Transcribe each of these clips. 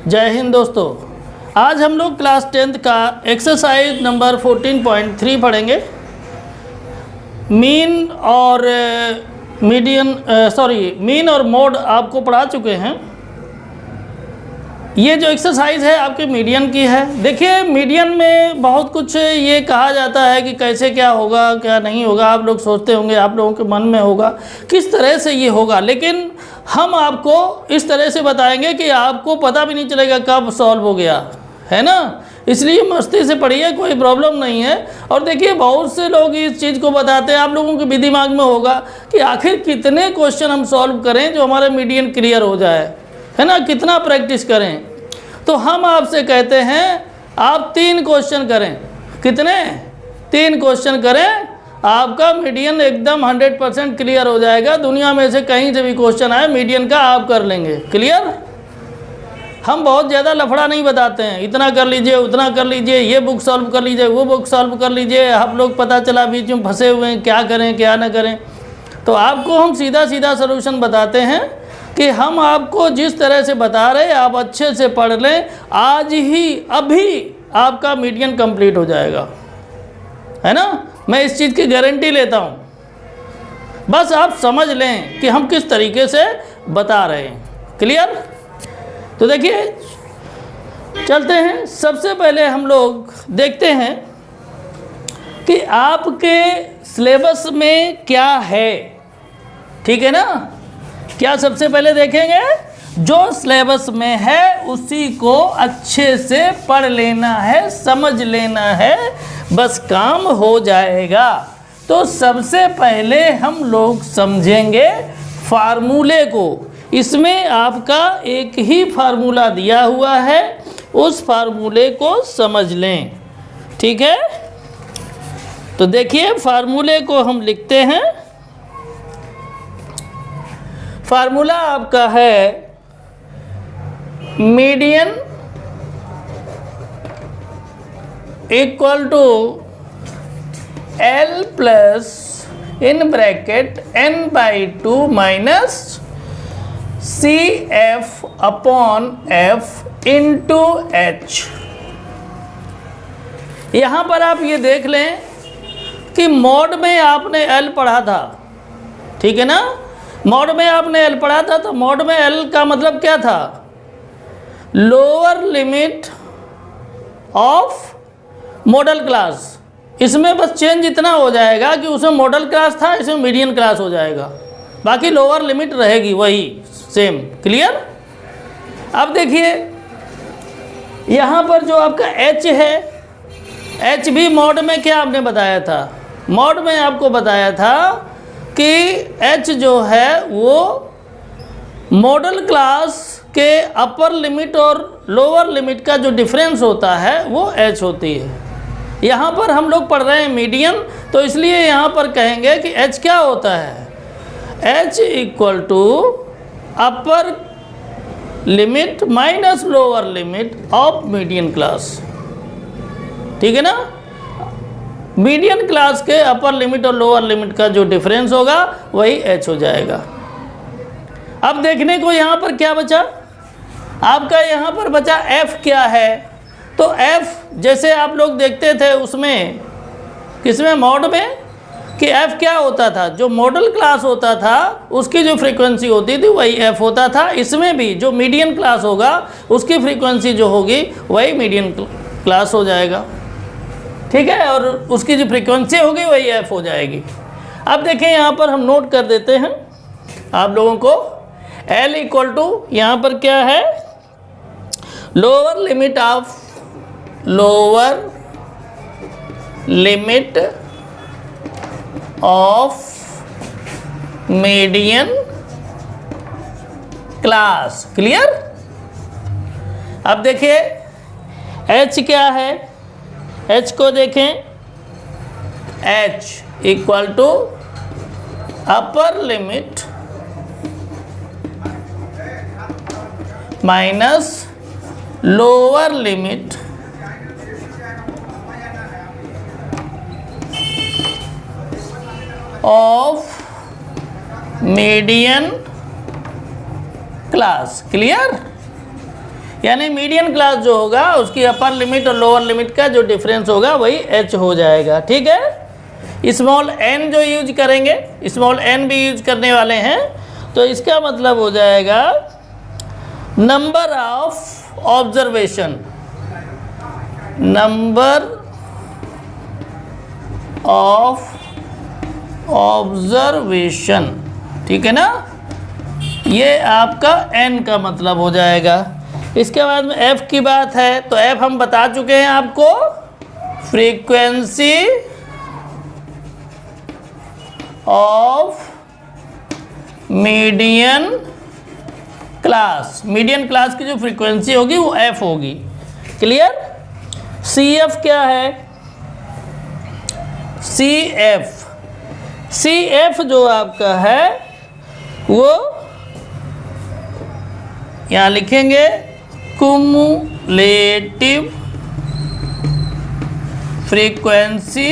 जय हिंद दोस्तों। आज हम लोग क्लास 10th का एक्सरसाइज नंबर 14.3 पढ़ेंगे। मीन और मीन और मोड आपको पढ़ा चुके हैं। ये जो एक्सरसाइज है आपके मीडियन की है। देखिए मीडियन में बहुत कुछ ये कहा जाता है कि कैसे क्या होगा क्या नहीं होगा। आप लोग सोचते होंगे, आप लोगों के मन में होगा किस तरह से ये होगा, लेकिन हम आपको इस तरह से बताएंगे कि आपको पता भी नहीं चलेगा कब सॉल्व हो गया, है ना। इसलिए मस्ती से पढ़िए, कोई प्रॉब्लम नहीं है। और देखिए बहुत से लोग इस चीज़ को बताते हैं, आप लोगों के भी दिमाग में होगा कि आखिर कितने क्वेश्चन हम सॉल्व करें जो हमारा मीडियन क्लियर हो जाए, है ना, कितना प्रैक्टिस करें। तो हम आपसे कहते हैं आप 3 क्वेश्चन करें। कितने? 3 क्वेश्चन करें, आपका मीडियन एकदम 100% क्लियर हो जाएगा। दुनिया में से कहीं से भी क्वेश्चन आए मीडियन का आप कर लेंगे क्लियर। हम बहुत ज़्यादा लफड़ा नहीं बताते हैं, इतना कर लीजिए उतना कर लीजिए, ये बुक सॉल्व कर लीजिए वो बुक सॉल्व कर लीजिए। हम लोग पता चला बीच में फंसे हुए हैं, क्या करें क्या ना करें। तो आपको हम सीधा सीधा सलूशन बताते हैं कि हम आपको जिस तरह से बता रहे हैं आप अच्छे से पढ़ लें, आज ही अभी आपका मीडियन कंप्लीट हो जाएगा, है ना। मैं इस चीज़ की गारंटी लेता हूँ, बस आप समझ लें कि हम किस तरीके से बता रहे हैं क्लियर। तो देखिए चलते हैं। सबसे पहले हम लोग देखते हैं कि आपके सिलेबस में क्या है, ठीक है ना। क्या सबसे पहले देखेंगे, जो सिलेबस में है उसी को अच्छे से पढ़ लेना है, समझ लेना है, बस काम हो जाएगा। तो सबसे पहले हम लोग समझेंगे फार्मूले को। इसमें आपका एक ही फार्मूला दिया हुआ है, उस फार्मूले को समझ लें, ठीक है। तो देखिए फार्मूले को हम लिखते हैं। फार्मूला आपका है median equal to L plus in bracket n/2 minus CF upon F into H। यहाँ पर आप ये देख लें कि मॉड में आपने L पढ़ा था, ठीक है ना। मॉड में आपने L पढ़ा था, तो मॉड में L का मतलब क्या था, lower limit of model class. इसमें बस चेंज इतना हो जाएगा कि उसमें मॉडल क्लास था, इसमें मीडियन क्लास हो जाएगा, बाकी लोअर लिमिट रहेगी वही सेम क्लियर। अब देखिए यहाँ पर जो आपका H है, H भी मॉड में क्या आपने बताया था, मॉड में आपको बताया था कि H जो है वो मॉडल क्लास के अपर लिमिट और लोअर लिमिट का जो डिफरेंस होता है वो H होती है। यहाँ पर हम लोग पढ़ रहे हैं मीडियन, तो इसलिए यहाँ पर कहेंगे कि H क्या होता है, H equal to upper limit minus lower limit of median class, ठीक है ना। मीडियन क्लास के अपर लिमिट और लोअर लिमिट का जो डिफरेंस होगा वही H हो जाएगा। अब देखने को यहाँ पर क्या बचा, आपका यहाँ पर बचा F क्या है। तो F जैसे आप लोग देखते थे उसमें किसमें, मॉड में, कि F क्या होता था, जो मॉडल क्लास होता था उसकी जो फ्रीक्वेंसी होती थी वही F होता था। इसमें भी जो मीडियन क्लास होगा उसकी फ्रीक्वेंसी जो होगी वही मीडियन क्लास हो जाएगा, ठीक है, और उसकी जो फ्रीक्वेंसी होगी वही F हो जाएगी। अब देखें यहाँ पर हम नोट कर देते हैं आप लोगों को, L इक्वल टू यहाँ पर क्या है, lower limit of median class clear. अब देखिए H क्या है, H को देखें, H equal to upper limit minus lower limit of median class clear. यानी मीडियन क्लास जो होगा उसकी अपर लिमिट और लोअर लिमिट का जो डिफरेंस होगा वही h हो जाएगा। ठीक है, स्मॉल n जो यूज करेंगे, स्मॉल n भी यूज करने वाले हैं, तो इसका मतलब हो जाएगा number of observation, number of observation. ठीक है ना, ये आपका n का मतलब हो जाएगा। इसके बाद में f की बात है, तो f हम बता चुके हैं आपको, frequency of median class, median class की जो फ्रीक्वेंसी होगी वो f होगी। क्लियर। CF क्या है, CF जो आपका है वो यहाँ लिखेंगे cumulative frequency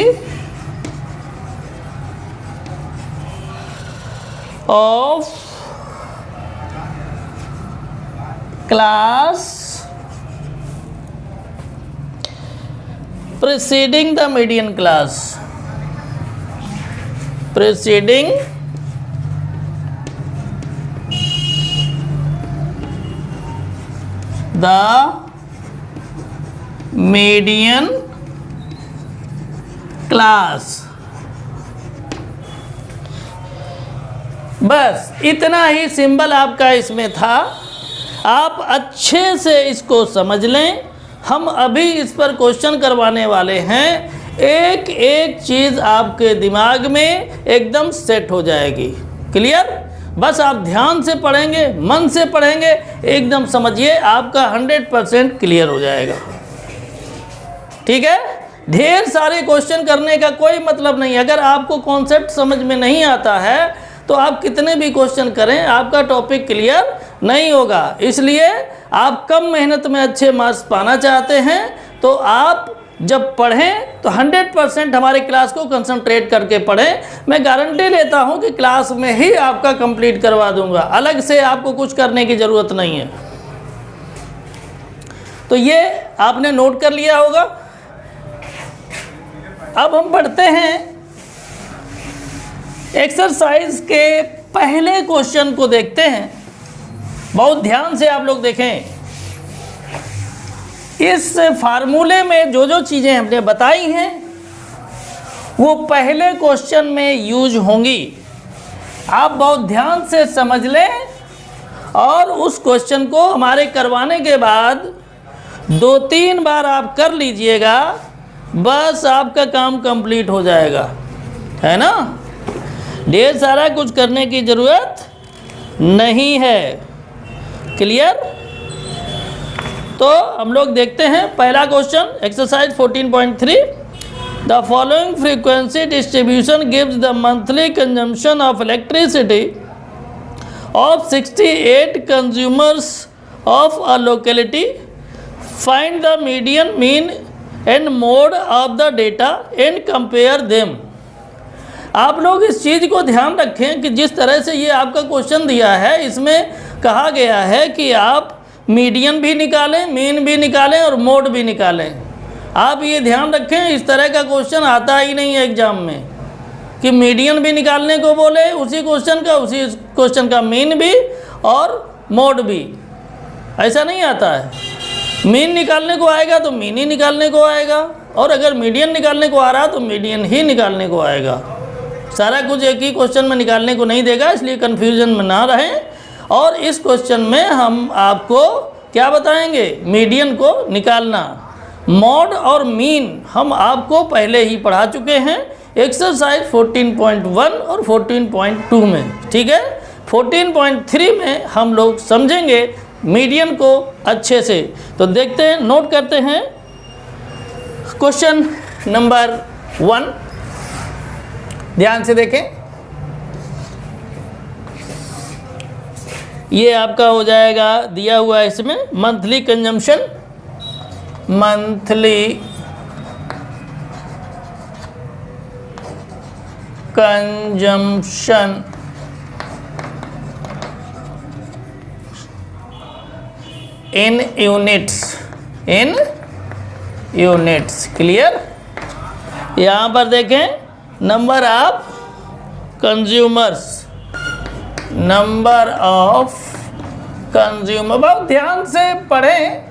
of class preceding the median class, preceding the median class। बस इतना ही सिंबल आपका इसमें था, आप अच्छे से इसको समझ लें। हम अभी इस पर क्वेश्चन करवाने वाले हैं, एक एक चीज़ आपके दिमाग में एकदम सेट हो जाएगी। क्लियर। बस आप ध्यान से पढ़ेंगे, मन से पढ़ेंगे, एकदम समझिए आपका 100% क्लियर हो जाएगा। ठीक है, ढेर सारे क्वेश्चन करने का कोई मतलब नहीं। अगर आपको कॉन्सेप्ट समझ में नहीं आता है तो आप कितने भी क्वेश्चन करें, आपका टॉपिक क्लियर नहीं होगा। इसलिए आप कम मेहनत में अच्छे मार्क्स पाना चाहते हैं तो आप जब पढ़ें तो 100% हमारी क्लास को कंसंट्रेट करके पढ़ें। मैं गारंटी लेता हूं कि क्लास में ही आपका कंप्लीट करवा दूंगा, अलग से आपको कुछ करने की ज़रूरत नहीं है। तो ये आपने नोट कर लिया होगा। अब हम पढ़ते हैं एक्सरसाइज के पहले क्वेश्चन को देखते हैं। बहुत ध्यान से आप लोग देखें, इस फार्मूले में जो जो चीज़ें हमने बताई हैं वो पहले क्वेश्चन में यूज होंगी। आप बहुत ध्यान से समझ लें और उस क्वेश्चन को हमारे करवाने के बाद 2-3 बार आप कर लीजिएगा, बस आपका काम कंप्लीट हो जाएगा, है ना। ढेर सारा कुछ करने की ज़रूरत नहीं है। क्लियर। तो हम लोग देखते हैं पहला question, exercise 14.3। The following frequency distribution gives the monthly consumption of elasticity of 68 consumers of a locality. Find the median, mean and mode of the data and compare them. आप लोग इस चीज़ को ध्यान रखें कि जिस तरह से ये आपका क्वेश्चन दिया है, इसमें कहा गया है कि आप मीडियन भी निकालें, मीन भी निकालें और मोड भी निकालें। आप ये ध्यान रखें, इस तरह का क्वेश्चन आता ही नहीं है एग्जाम में कि मीडियन भी निकालने को बोले उसी क्वेश्चन का मीन भी और मोड भी, ऐसा नहीं आता है। मीन निकालने को आएगा तो मीन ही निकालने को आएगा, और अगर मीडियन निकालने को आ रहा तो मीडियन ही निकालने को आएगा। सारा कुछ एक ही क्वेश्चन में निकालने को नहीं देगा, इसलिए कन्फ्यूजन में ना रहें। और इस क्वेश्चन में हम आपको क्या बताएंगे, मीडियन को निकालना। मॉड और मीन हम आपको पहले ही पढ़ा चुके हैं एक्सरसाइज 14.1 और 14.2 में। ठीक है, 14.3 में हम लोग समझेंगे मीडियन को अच्छे से। तो देखते हैं, नोट करते हैं क्वेश्चन नंबर 1। ध्यान से देखें, ये आपका हो जाएगा, दिया हुआ है इसमें monthly consumption, monthly in units. Clear? यहाँ पर देखें नंबर ऑफ कंज्यूमर्स, बहुत ध्यान से पढ़ें।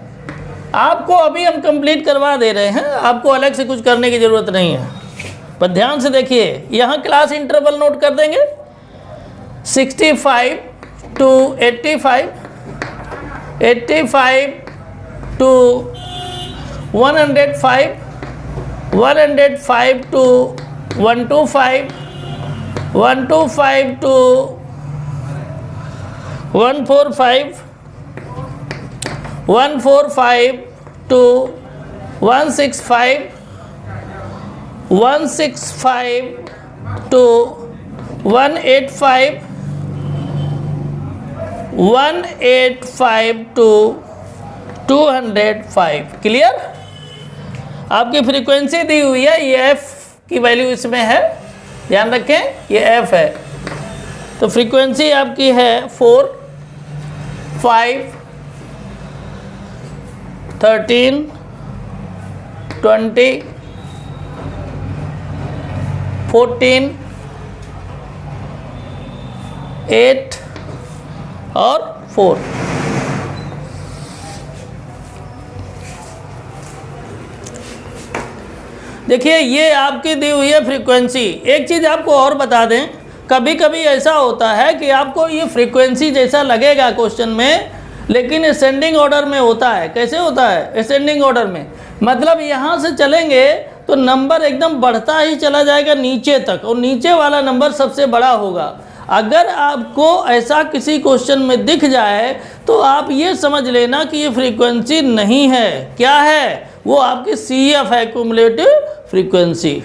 आपको अभी हम कंप्लीट करवा दे रहे हैं, आपको अलग से कुछ करने की ज़रूरत नहीं है, पर ध्यान से देखिए। यहाँ क्लास इंटरवल नोट कर देंगे 65 to 85, 85 to 105, 105 to 125, 125 to 145, 145 to 165, 165 to 185, 185 to 205। Clear? आपकी फ्रीक्वेंसी दी हुई है, ये एफ की वैल्यू इसमें है, ध्यान रखें ये एफ है। तो फ्रीक्वेंसी आपकी है 4, 5, 13, 20, 14, 8 और 4। देखिए ये आपकी दी हुई है फ्रीक्वेंसी। एक चीज़ आपको और बता दें, कभी कभी ऐसा होता है कि आपको ये फ्रीक्वेंसी जैसा लगेगा क्वेश्चन में, लेकिन असेंडिंग ऑर्डर में होता है। कैसे होता है? असेंडिंग ऑर्डर में मतलब यहाँ से चलेंगे तो नंबर एकदम बढ़ता ही चला जाएगा नीचे तक, और नीचे वाला नंबर सबसे बड़ा होगा। अगर आपको ऐसा किसी क्वेश्चन में दिख जाए तो आप ये समझ लेना कि ये फ्रीक्वेंसी नहीं है। क्या है? वो आपकी CF है, क्यूमुलेटिव फ्रीक्वेंसी।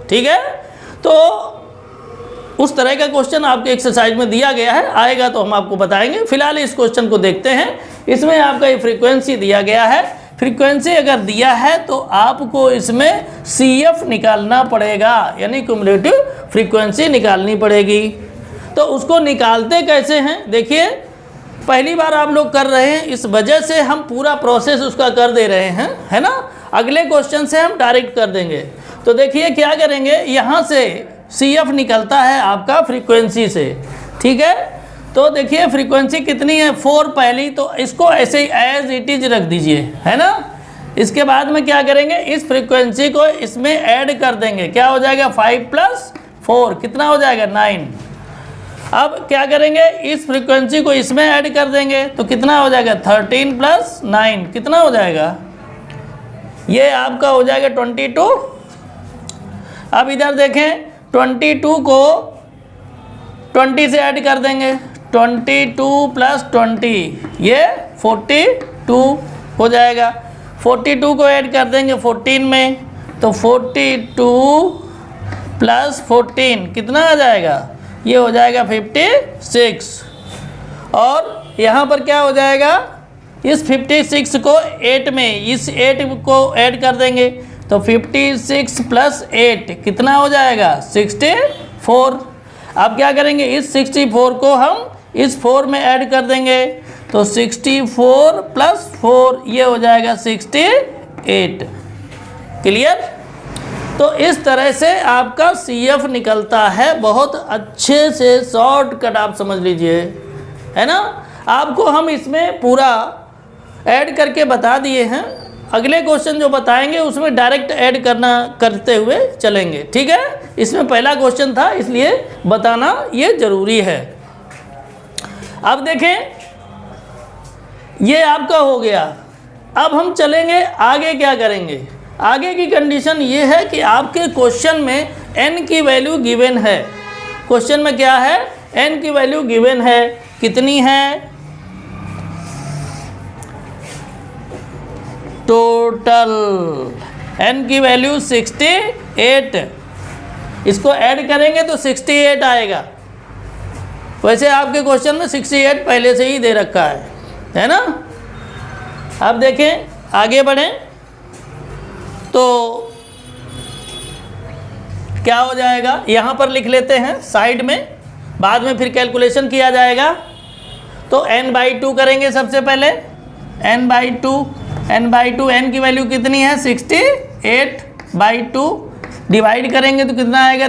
ठीक है? तो उस तरह का क्वेश्चन आपके एक्सरसाइज में दिया गया है, आएगा तो हम आपको बताएंगे। फिलहाल इस क्वेश्चन को देखते हैं। इसमें आपका ये फ्रीक्वेंसी दिया गया है। फ्रीक्वेंसी अगर दिया है तो आपको इसमें CF निकालना पड़ेगा, यानी क्यूमुलेटिव फ्रीक्वेंसी निकालनी पड़ेगी। तो उसको निकालते कैसे हैं? देखिए पहली बार आप लोग कर रहे हैं, इस वजह से हम पूरा प्रोसेस उसका कर दे रहे हैं, है ना। अगले क्वेश्चन से हम डायरेक्ट कर देंगे। तो देखिए क्या करेंगे, यहाँ से CF निकलता है आपका फ्रीक्वेंसी से। ठीक है? तो देखिए फ्रीक्वेंसी कितनी है? 4 पहली, तो इसको ऐसे ही एज इट इज रख दीजिए, है ना। इसके बाद में क्या करेंगे, इस फ्रीक्वेंसी को इसमें ऐड कर देंगे। क्या हो जाएगा? 5 + 4 कितना हो जाएगा? 9। अब क्या करेंगे, इस फ्रीक्वेंसी को इसमें ऐड कर देंगे तो कितना हो जाएगा? 13 + 9 कितना हो जाएगा? ये आपका हो जाएगा 22। अब इधर देखें 22 को 20 से ऐड कर देंगे, 22 + 20 ये 42 हो जाएगा। 42 को ऐड कर देंगे 14 में, तो 42 + 14 कितना आ जाएगा? ये हो जाएगा 56। और यहाँ पर क्या हो जाएगा, इस 56 को 8 में, इस 8 को ऐड कर देंगे तो 56 + 8 कितना हो जाएगा? 64। अब क्या करेंगे, इस 64 को हम इस 4 में ऐड कर देंगे तो 64 + 4 ये हो जाएगा 68। क्लियर? तो इस तरह से आपका CF निकलता है। बहुत अच्छे से शॉर्टकट आप समझ लीजिए, है ना। आपको हम इसमें पूरा ऐड करके बता दिए हैं। अगले क्वेश्चन जो बताएंगे उसमें डायरेक्ट ऐड करते हुए चलेंगे। ठीक है? इसमें पहला क्वेश्चन था इसलिए बताना ये ज़रूरी है। अब देखें ये आपका हो गया। अब हम चलेंगे आगे, क्या करेंगे। आगे की कंडीशन ये है कि आपके क्वेश्चन में n की वैल्यू गिवन है। क्वेश्चन में क्या है? n की वैल्यू गिवन है। कितनी है? टोटल n की वैल्यू 68। इसको ऐड करेंगे तो 68 आएगा। वैसे आपके क्वेश्चन में 68 पहले से ही दे रखा है ना। अब देखें आगे बढ़ें तो क्या हो जाएगा, यहाँ पर लिख लेते हैं साइड में, बाद में फिर कैलकुलेशन किया जाएगा। तो n/2 करेंगे सबसे पहले, n/2, n/2, n की वैल्यू कितनी है 68/2, डिवाइड करेंगे तो कितना आएगा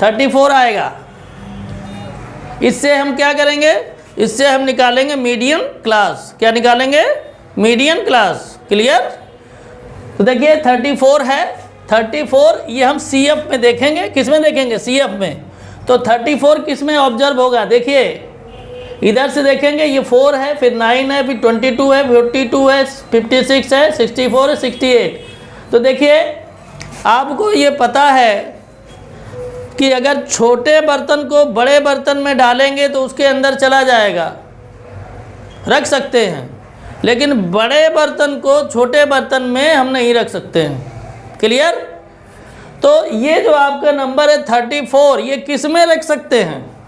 34 आएगा। इससे हम क्या करेंगे, इससे हम निकालेंगे मीडियन क्लास। क्या निकालेंगे? Median class. क्लियर? तो देखिए 34 है, 34 ये हम CF में देखेंगे। किस में देखेंगे? CF में। तो 34 किस में ऑब्जर्व होगा? देखिए इधर से देखेंगे, ये 4 है, फिर 9 है, फिर 22 है, 42 है, 56 है, 64 है, 68। तो देखिए आपको ये पता है कि अगर छोटे बर्तन को बड़े बर्तन में डालेंगे तो उसके अंदर चला जाएगा, रख सकते हैं, लेकिन बड़े बर्तन को छोटे बर्तन में हम नहीं रख सकते हैं। क्लियर? तो ये जो आपका नंबर है 34, ये किस में रख सकते हैं?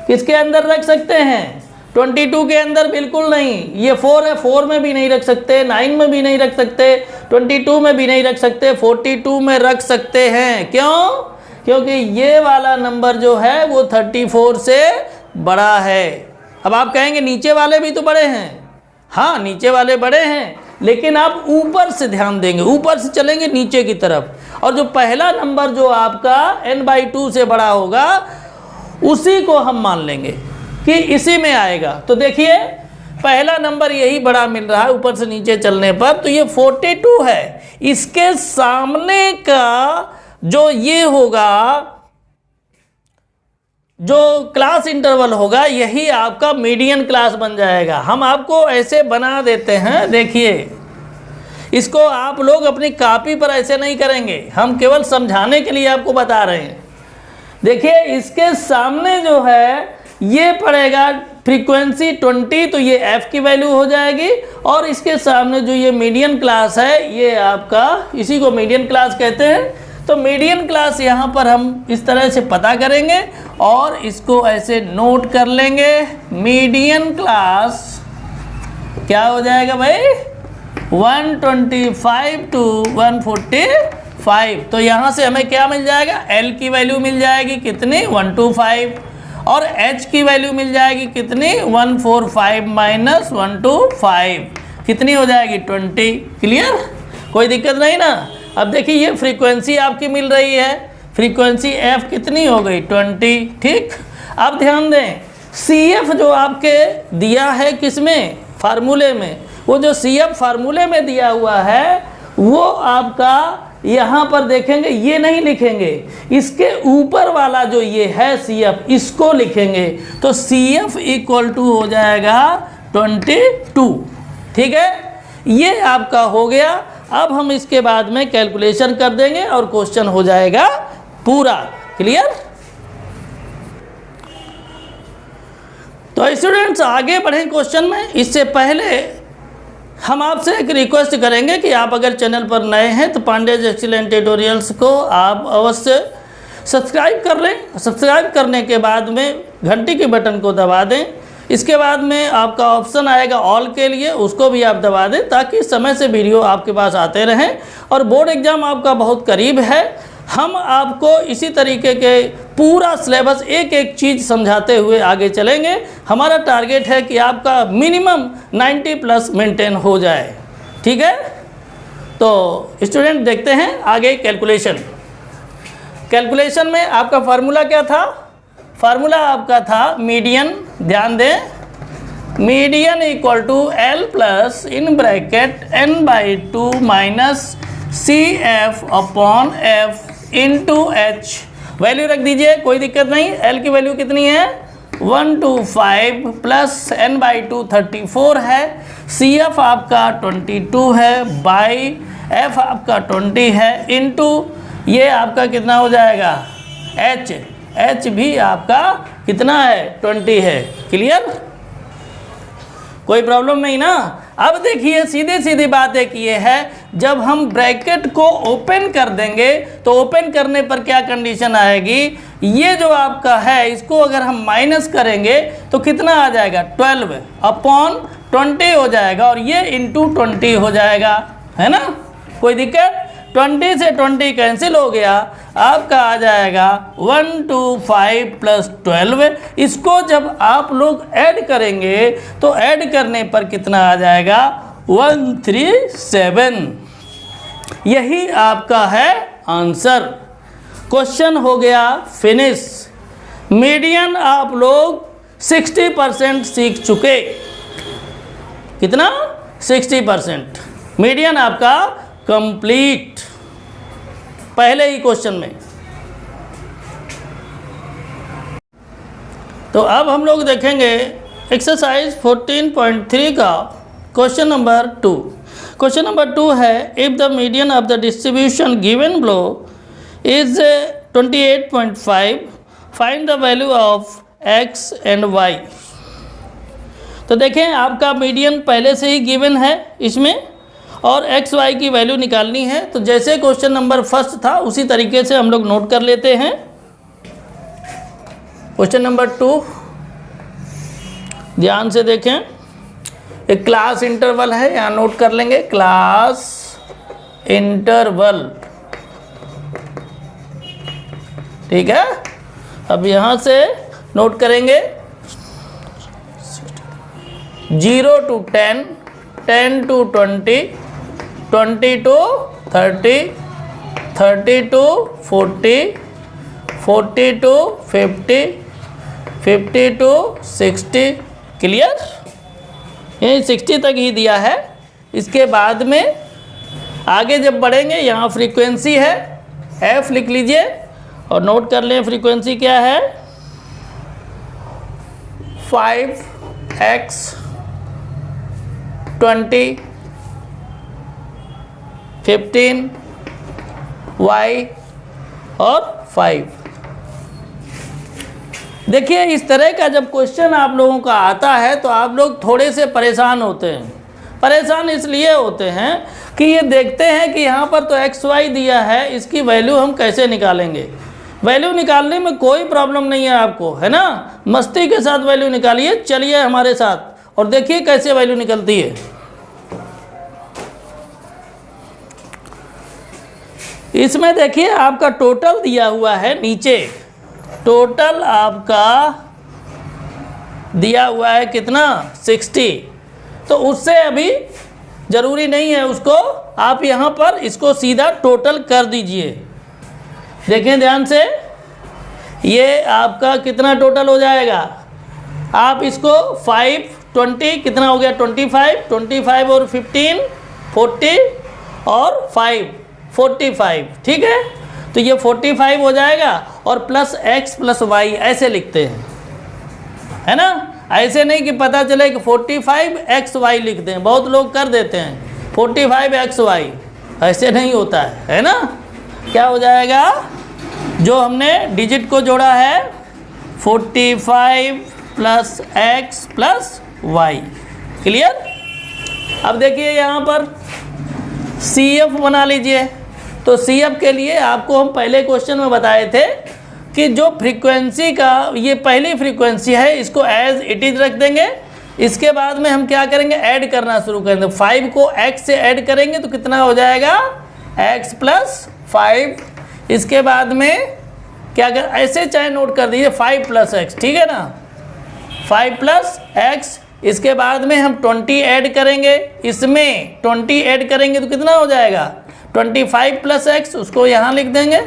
किसके अंदर रख सकते हैं? 22 के अंदर बिल्कुल नहीं। ये 4 है, 4 में भी नहीं रख सकते, 9 में भी नहीं रख सकते, 22 में भी नहीं रख सकते, 42 में रख सकते हैं। क्यों? क्योंकि ये वाला नंबर जो है वो 34 से बड़ा है। अब आप कहेंगे नीचे वाले भी तो बड़े हैं। हाँ, नीचे वाले बड़े हैं, लेकिन आप ऊपर से ध्यान देंगे, ऊपर से चलेंगे नीचे की तरफ, और जो पहला नंबर जो आपका n/2 से बड़ा होगा उसी को हम मान लेंगे कि इसी में आएगा। तो देखिए पहला नंबर यही बड़ा मिल रहा है ऊपर से नीचे चलने पर, तो ये 42 है। इसके सामने का जो ये होगा, जो क्लास इंटरवल होगा, यही आपका मीडियन क्लास बन जाएगा। हम आपको ऐसे बना देते हैं, देखिए इसको आप लोग अपनी कॉपी पर ऐसे नहीं करेंगे, हम केवल समझाने के लिए आपको बता रहे हैं। देखिए इसके सामने जो है ये पड़ेगा फ्रीक्वेंसी 20, तो ये f की वैल्यू हो जाएगी, और इसके सामने जो ये मीडियन क्लास है ये आपका, इसी को मीडियन क्लास कहते हैं। तो मीडियन क्लास यहाँ पर हम इस तरह से पता करेंगे और इसको ऐसे नोट कर लेंगे। मीडियन क्लास क्या हो जाएगा भाई? 125 to 145। तो यहाँ से हमें क्या मिल जाएगा? L की वैल्यू मिल जाएगी कितनी? 125, और H की वैल्यू मिल जाएगी कितनी? 145 माइनस 125 कितनी हो जाएगी? 20। क्लियर? कोई दिक्कत नहीं ना? अब देखिए ये फ्रीक्वेंसी आपकी मिल रही है, फ्रीक्वेंसी f कितनी हो गई? 20। ठीक, अब ध्यान दें CF जो आपके दिया है किसमें? फार्मूले में। वो जो CF फार्मूले में दिया हुआ है वो आपका यहाँ पर देखेंगे, ये नहीं लिखेंगे, इसके ऊपर वाला जो ये है CF, इसको लिखेंगे। तो CF इक्वल टू हो जाएगा 22। ठीक है, ये आपका हो गया। अब हम इसके बाद में कैलकुलेशन कर देंगे और क्वेश्चन हो जाएगा पूरा। क्लियर? तो स्टूडेंट्स आगे बढ़ें क्वेश्चन में, इससे पहले हम आपसे एक रिक्वेस्ट करेंगे कि आप अगर चैनल पर नए हैं तो पांडेज एक्सीलेंट ट्यूटोरियल्स को आप अवश्य सब्सक्राइब कर लें। सब्सक्राइब करने के बाद में घंटी के बटन को दबा दें। इसके बाद में आपका ऑप्शन आएगा ऑल के लिए, उसको भी आप दबा दें ताकि समय से वीडियो आपके पास आते रहें। और बोर्ड एग्ज़ाम आपका बहुत करीब है, हम आपको इसी तरीके के पूरा सिलेबस एक एक चीज़ समझाते हुए आगे चलेंगे। हमारा टारगेट है कि आपका मिनिमम 90+ मेंटेन हो जाए। ठीक है, तो स्टूडेंट देखते हैं आगे कैलकुलेशन। कैलकुलेशन में आपका फार्मूला क्या था? फार्मूला आपका था मीडियन, ध्यान दें, median equal to L plus in bracket n/2 minus CF upon F into H। Value रख दीजिए, कोई दिक्कत नहीं। L की वैल्यू कितनी है? 125 प्लस n/2 34 है, CF आपका 22 है, बाई F आपका 20 है, इंटू ये आपका कितना हो जाएगा? H भी आपका कितना है? 20 है। क्लियर? कोई प्रॉब्लम नहीं ना? अब देखिए सीधी सीधी बात एक ये है, जब हम ब्रैकेट को ओपन कर देंगे तो ओपन करने पर क्या कंडीशन आएगी? ये जो आपका है इसको अगर हम माइनस करेंगे तो कितना आ जाएगा? 12 अपॉन 20 हो जाएगा, और ये इंटू 20 हो जाएगा, है ना? कोई दिक्कत? 20 से 20 कैंसिल हो गया, आपका आ जाएगा 125 प्लस 12। इसको जब आप लोग ऐड करेंगे तो ऐड करने पर कितना आ जाएगा 137। यही आपका है आंसर। क्वेश्चन हो गया फिनिश। मीडियन आप लोग 60% सीख चुके। कितना? 60%। मीडियन आपका कंप्लीट पहले ही क्वेश्चन में। तो अब हम लोग देखेंगे एक्सरसाइज 14.3 का क्वेश्चन नंबर 2। क्वेश्चन नंबर 2 है, if the median of the distribution given below is 28.5, find the value of x and y। तो देखें, आपका मीडियन पहले से ही गिवन है इसमें और x y की वैल्यू निकालनी है। तो जैसे क्वेश्चन नंबर फर्स्ट था उसी तरीके से हम लोग नोट कर लेते हैं। क्वेश्चन नंबर 2 ध्यान से देखें, एक क्लास इंटरवल है, यहाँ नोट कर लेंगे क्लास इंटरवल। ठीक है, अब यहाँ से नोट करेंगे 0 to 10, 10 to 20, 20 to 30, 30 to 40, 40 to 50, 50 to 60। Clear? यही 60 तक ही दिया है। इसके बाद में आगे जब बढ़ेंगे यहाँ फ्रीक्वेंसी है, f लिख लीजिए और नोट कर लें फ्रीक्वेंसी क्या है 5x 20 15 y और 5। देखिए, इस तरह का जब क्वेश्चन आप लोगों का आता है तो आप लोग थोड़े से परेशान होते हैं। परेशान इसलिए होते हैं कि ये देखते हैं कि यहाँ पर तो एक्स वाई दिया है, इसकी वैल्यू हम कैसे निकालेंगे। वैल्यू निकालने में कोई प्रॉब्लम नहीं है आपको, है ना, मस्ती के साथ वैल्यू निकालिए। चलिए हमारे साथ और देखिए कैसे वैल्यू निकलती है। इसमें देखिए आपका टोटल दिया हुआ है नीचे, टोटल आपका दिया हुआ है कितना 60। तो उससे अभी ज़रूरी नहीं है उसको, आप यहाँ पर इसको सीधा टोटल कर दीजिए। देखें ध्यान से, ये आपका कितना टोटल हो जाएगा। आप इसको 5 20 कितना हो गया 25, 25 और 15 40 और 5 45। ठीक है, तो ये 45 हो जाएगा और प्लस x प्लस y ऐसे लिखते हैं, है ना। ऐसे नहीं कि पता चले कि 45xy लिख दें, बहुत लोग कर देते हैं 45xy, ऐसे नहीं होता है ना। क्या हो जाएगा, जो हमने डिजिट को जोड़ा है 45 plus x plus y। Clear? अब देखिए यहाँ पर CF बना लीजिए। तो CF के लिए आपको हम पहले क्वेश्चन में बताए थे कि जो फ्रीक्वेंसी का ये पहली फ्रीक्वेंसी है इसको एज इट इज रख देंगे। इसके बाद में हम क्या करेंगे, ऐड करना शुरू करेंगे। 5 को x से ऐड करेंगे तो कितना हो जाएगा x प्लस 5। इसके बाद में क्या कर, ऐसे चाहे नोट कर दीजिए 5 प्लस x, ठीक है ना, 5 प्लस x। इसके बाद में हम 20 ऐड करेंगे, इसमें 20 ऐड करेंगे तो कितना हो जाएगा 25 प्लस x, उसको यहाँ लिख देंगे।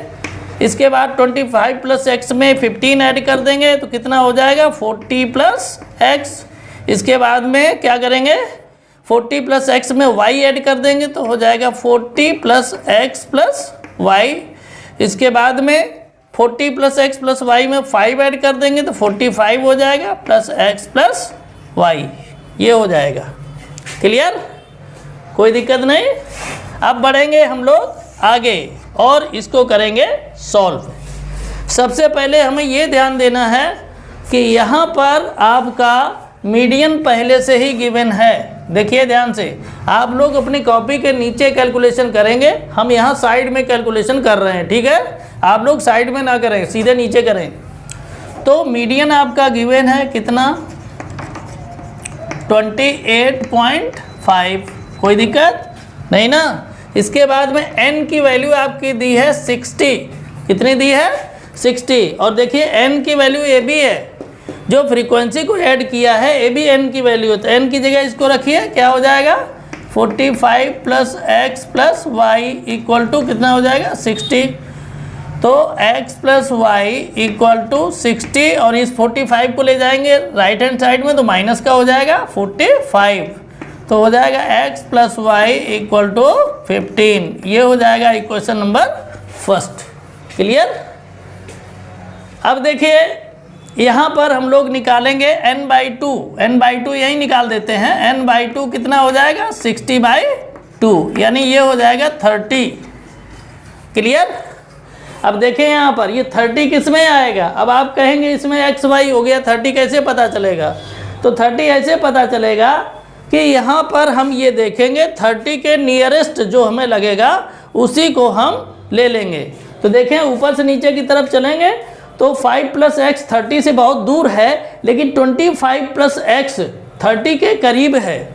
इसके बाद 25 प्लस x में 15 ऐड कर देंगे तो कितना हो जाएगा 40 प्लस x। इसके बाद में क्या करेंगे 40 प्लस x में y ऐड कर देंगे तो हो जाएगा 40 प्लस x प्लस y। इसके बाद में 40 प्लस x प्लस y में 5 ऐड कर देंगे तो 45 हो जाएगा प्लस x प्लस y, ये हो जाएगा। क्लियर? कोई दिक्कत नहीं। अब बढ़ेंगे हम लोग आगे और इसको करेंगे सॉल्व। सबसे पहले हमें ये ध्यान देना है कि यहाँ पर आपका मीडियन पहले से ही गिवन है। देखिए ध्यान से, आप लोग अपनी कॉपी के नीचे कैलकुलेशन करेंगे, हम यहाँ साइड में कैलकुलेशन कर रहे हैं, ठीक है। आप लोग साइड में ना करें, सीधे नीचे करें। तो मीडियन आपका गिवन है कितना 28.5। कोई दिक्कत नहीं ना। इसके बाद में n की वैल्यू आपकी दी है 60। कितनी दी है? 60। और देखिए n की वैल्यू ए बी है, जो फ्रीक्वेंसी को ऐड किया है ए बी n की वैल्यू है, तो n की जगह इसको रखिए, क्या हो जाएगा 45 plus X plus Y equal to कितना हो जाएगा 60। तो x plus Y equal to 60 और इस 45 को ले जाएंगे राइट हैंड साइड में तो माइनस का हो जाएगा 45, तो हो जाएगा x plus Y equal to 15। ये हो जाएगा इक्वेशन नंबर फर्स्ट। क्लियर? अब देखिए यहाँ पर हम लोग निकालेंगे n/2, n/2 यही निकाल देते हैं। n/2 कितना हो जाएगा 60/2, यानी ये हो जाएगा 30। क्लियर? अब देखें यहाँ पर ये 30 किस में आएगा? अब आप कहेंगे इसमें एक्स वाई हो गया, 30 कैसे पता चलेगा? तो 30 ऐसे पता चलेगा कि यहाँ पर हम ये देखेंगे 30 के नियरेस्ट जो हमें लगेगा उसी को हम ले लेंगे। तो देखें ऊपर से नीचे की तरफ चलेंगे तो 5 प्लस एक्स 30 से बहुत दूर है, लेकिन 25 प्लस एक्स 30 के करीब है।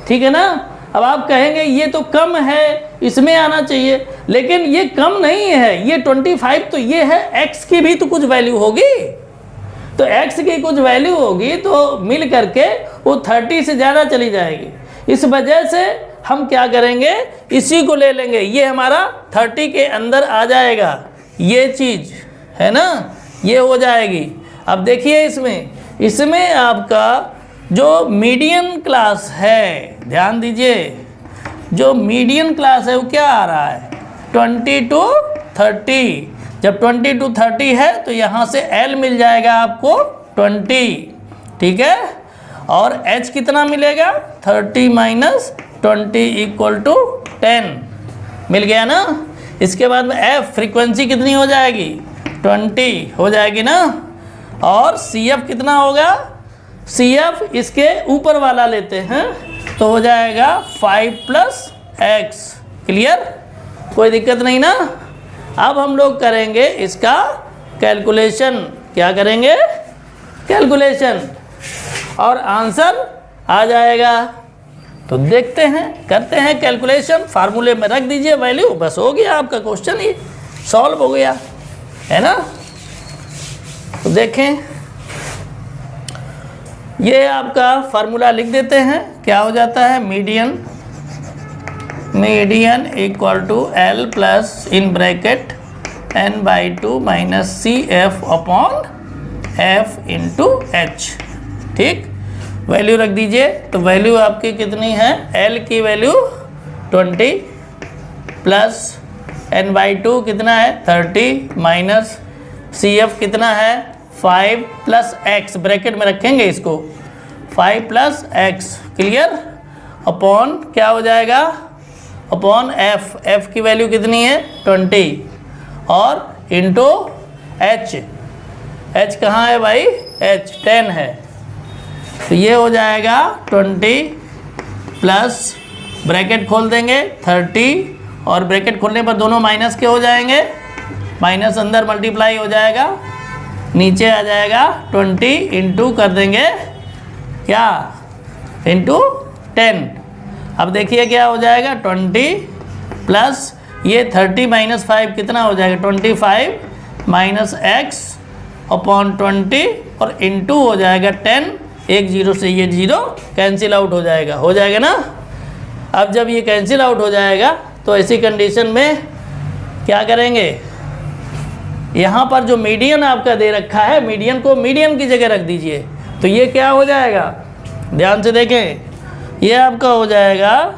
ठीक है ना? अब आप कहेंगे ये तो कम है, इसमें आना चाहिए, लेकिन ये कम नहीं है, ये 25 तो ये है, x की भी तो कुछ वैल्यू होगी, तो x की कुछ वैल्यू होगी तो मिल करके वो 30 से ज़्यादा चली जाएगी। इस वजह से हम क्या करेंगे, इसी को ले लेंगे, ये हमारा 30 के अंदर आ जाएगा, ये चीज़ है ना, ये हो जाएगी। अब देखिए इसमें आपका जो मीडियन क्लास है, ध्यान दीजिए, जो मीडियन क्लास है वो क्या आ रहा है 20 to 30। जब 20 to 30 है तो यहाँ से L मिल जाएगा आपको 20, ठीक है, और H कितना मिलेगा 30 माइनस 20 इक्वल टू 10 मिल गया ना। इसके बाद में F फ्रीक्वेंसी कितनी हो जाएगी 20 हो जाएगी ना, और CF कितना होगा, CF इसके ऊपर वाला लेते हैं तो हो जाएगा 5 प्लस एक्स। क्लियर? कोई दिक्कत नहीं ना। अब हम लोग करेंगे इसका कैलकुलेशन। क्या करेंगे? कैलकुलेशन, और आंसर आ जाएगा। तो देखते हैं, करते हैं कैलकुलेशन। फार्मूले में रख दीजिए वैल्यू, बस हो गया आपका क्वेश्चन, ये सॉल्व हो गया है ना। तो देखें, ये आपका फार्मूला लिख देते हैं, क्या हो जाता है median equal to L plus in bracket n/2 minus CF upon F into H। ठीक, वैल्यू रख दीजिए। तो वैल्यू आपकी कितनी है, L की वैल्यू 20 प्लस n/2 कितना है 30 माइनस CF कितना है 5 प्लस एक्स, ब्रैकेट में रखेंगे इसको 5 प्लस एक्स। क्लियर? अपॉन क्या हो जाएगा, अपॉन F की वैल्यू कितनी है 20 और इंटू H कहाँ है भाई, H 10 है, तो ये हो जाएगा 20 प्लस ब्रैकेट खोल देंगे 30, और ब्रैकेट खोलने पर दोनों माइनस के हो जाएंगे, माइनस अंदर मल्टीप्लाई हो जाएगा, नीचे आ जाएगा 20 इंटू कर देंगे क्या, इंटू 10। अब देखिए क्या हो जाएगा 20 प्लस ये 30 माइनस 5 कितना हो जाएगा 25 माइनस एक्स अपॉन 20 और इंटू हो जाएगा 10। एक जीरो से ये जीरो कैंसिल आउट हो जाएगा ना। अब जब ये कैंसिल आउट हो जाएगा तो ऐसी कंडीशन में क्या करेंगे, यहाँ पर जो मीडियन आपका दे रखा है, मीडियन को मीडियन की जगह रख दीजिए, तो ये क्या हो जाएगा, ध्यान से देखें, ये आपका हो जाएगा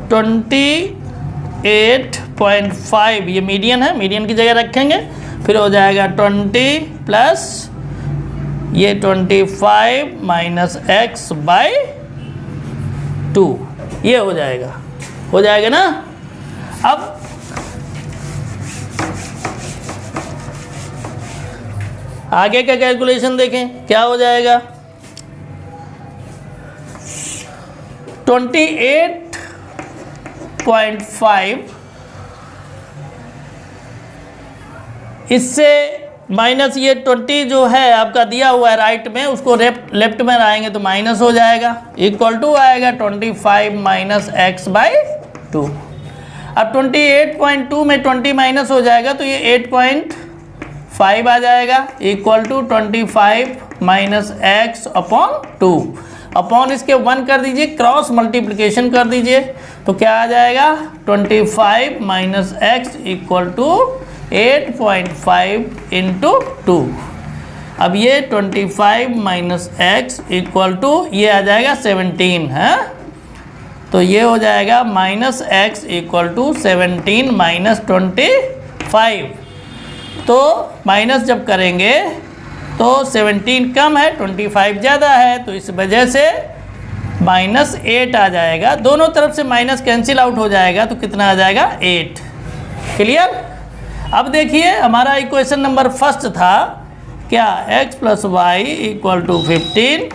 28.5, ये मीडियन है, मीडियन की जगह रखेंगे, फिर हो जाएगा 20 प्लस ये 25 माइनस एक्स बाई 2, ये हो जाएगा ना। अब आगे का कैलकुलेशन देखें, क्या हो जाएगा 28.5 इससे माइनस ये 20 जो है आपका दिया हुआ है राइट में, उसको लेफ्ट में लाएंगे तो माइनस हो जाएगा, इक्वल टू आएगा 25 माइनस एक्स बाई 2। अब 28.2 में 20 माइनस हो जाएगा तो ये 8.5 आ जाएगा, equal to 25 minus x upon 2। Upon इसके 1 कर दीजिए, क्रॉस मल्टीप्लिकेशन कर दीजिए, तो क्या आ जाएगा 25 minus x equal to 8.5 into 2। अब ये 25 माइनस एक्स इक्वल टू ये आ जाएगा 17 है, तो ये हो जाएगा minus x equal to 17 minus 25। तो माइनस जब करेंगे तो 17 कम है, 25 ज़्यादा है, तो इस वजह से -8 आ जाएगा। दोनों तरफ से माइनस कैंसिल आउट हो जाएगा, तो कितना आ जाएगा 8। क्लियर। अब देखिए हमारा इक्वेशन नंबर फर्स्ट था क्या, x plus Y equal to 15,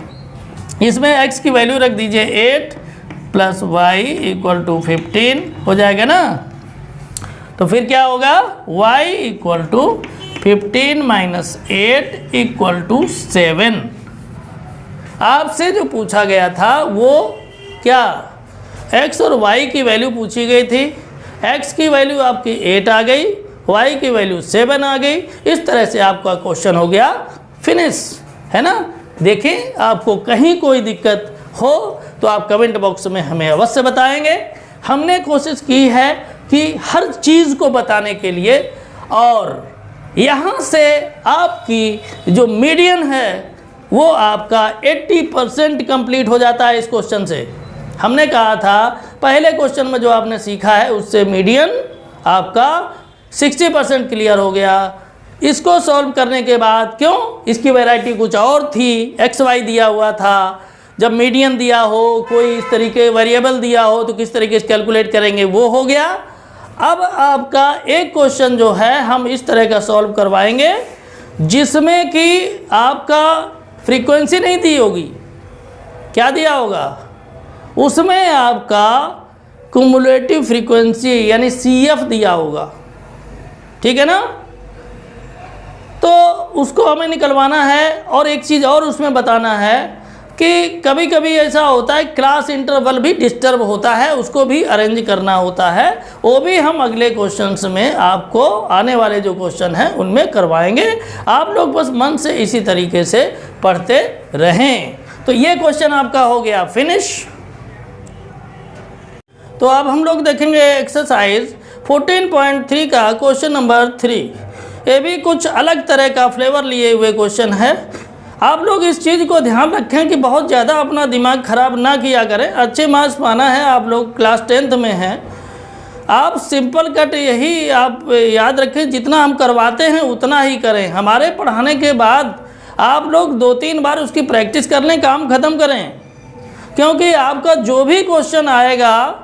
इसमें x की वैल्यू रख दीजिए 8 प्लस वाई इक्वल टू 15 हो जाएगा ना। तो फिर क्या होगा, y equal to 15 minus 8 equal to 7। आपसे जो पूछा गया था वो क्या, x और y की वैल्यू पूछी गई थी। x की वैल्यू आपकी 8 आ गई, y की वैल्यू 7 आ गई। इस तरह से आपका क्वेश्चन हो गया फिनिश, है ना। देखिए आपको कहीं कोई दिक्कत हो तो आप कमेंट बॉक्स में हमें अवश्य बताएंगे। हमने कोशिश की है कि हर चीज़ को बताने के लिए, और यहाँ से आपकी जो मीडियन है वो आपका 80% कंप्लीट हो जाता है इस क्वेश्चन से। हमने कहा था पहले क्वेश्चन में जो आपने सीखा है उससे मीडियन आपका 60% क्लियर हो गया। इसको सॉल्व करने के बाद, क्यों, इसकी वैरायटी कुछ और थी, एक्स वाई दिया हुआ था। जब मीडियन दिया हो, कोई इस तरीके वेरिएबल दिया हो तो किस तरीके से कैलकुलेट करेंगे वो हो गया। अब आपका एक क्वेश्चन जो है हम इस तरह का सॉल्व करवाएंगे जिसमें कि आपका फ्रीक्वेंसी नहीं दी होगी। क्या दिया होगा उसमें, आपका कुमुलेटिव फ्रीक्वेंसी यानी CF दिया होगा, ठीक है ना। तो उसको हमें निकलवाना है। और एक चीज़ और उसमें बताना है कि कभी कभी ऐसा होता है क्लास इंटरवल भी डिस्टर्ब होता है, उसको भी अरेंज करना होता है। वो भी हम अगले क्वेश्चंस में आपको आने वाले जो क्वेश्चन हैं उनमें करवाएंगे। आप लोग बस मन से इसी तरीके से पढ़ते रहें। तो ये क्वेश्चन आपका हो गया फिनिश। तो अब हम लोग देखेंगे एक्सरसाइज 14.3 का क्वेश्चन नंबर 3। ये भी कुछ अलग तरह का फ्लेवर लिए हुए क्वेश्चन है। आप लोग इस चीज़ को ध्यान रखें कि बहुत ज़्यादा अपना दिमाग ख़राब ना किया करें। अच्छे मार्क्स पाना है, आप लोग क्लास 10th में हैं। आप सिंपल कट यही आप याद रखें, जितना हम करवाते हैं उतना ही करें। हमारे पढ़ाने के बाद आप लोग 2-3 बार उसकी प्रैक्टिस कर लें, काम ख़त्म करें। क्योंकि आपका जो भी क्वेश्चन आएगा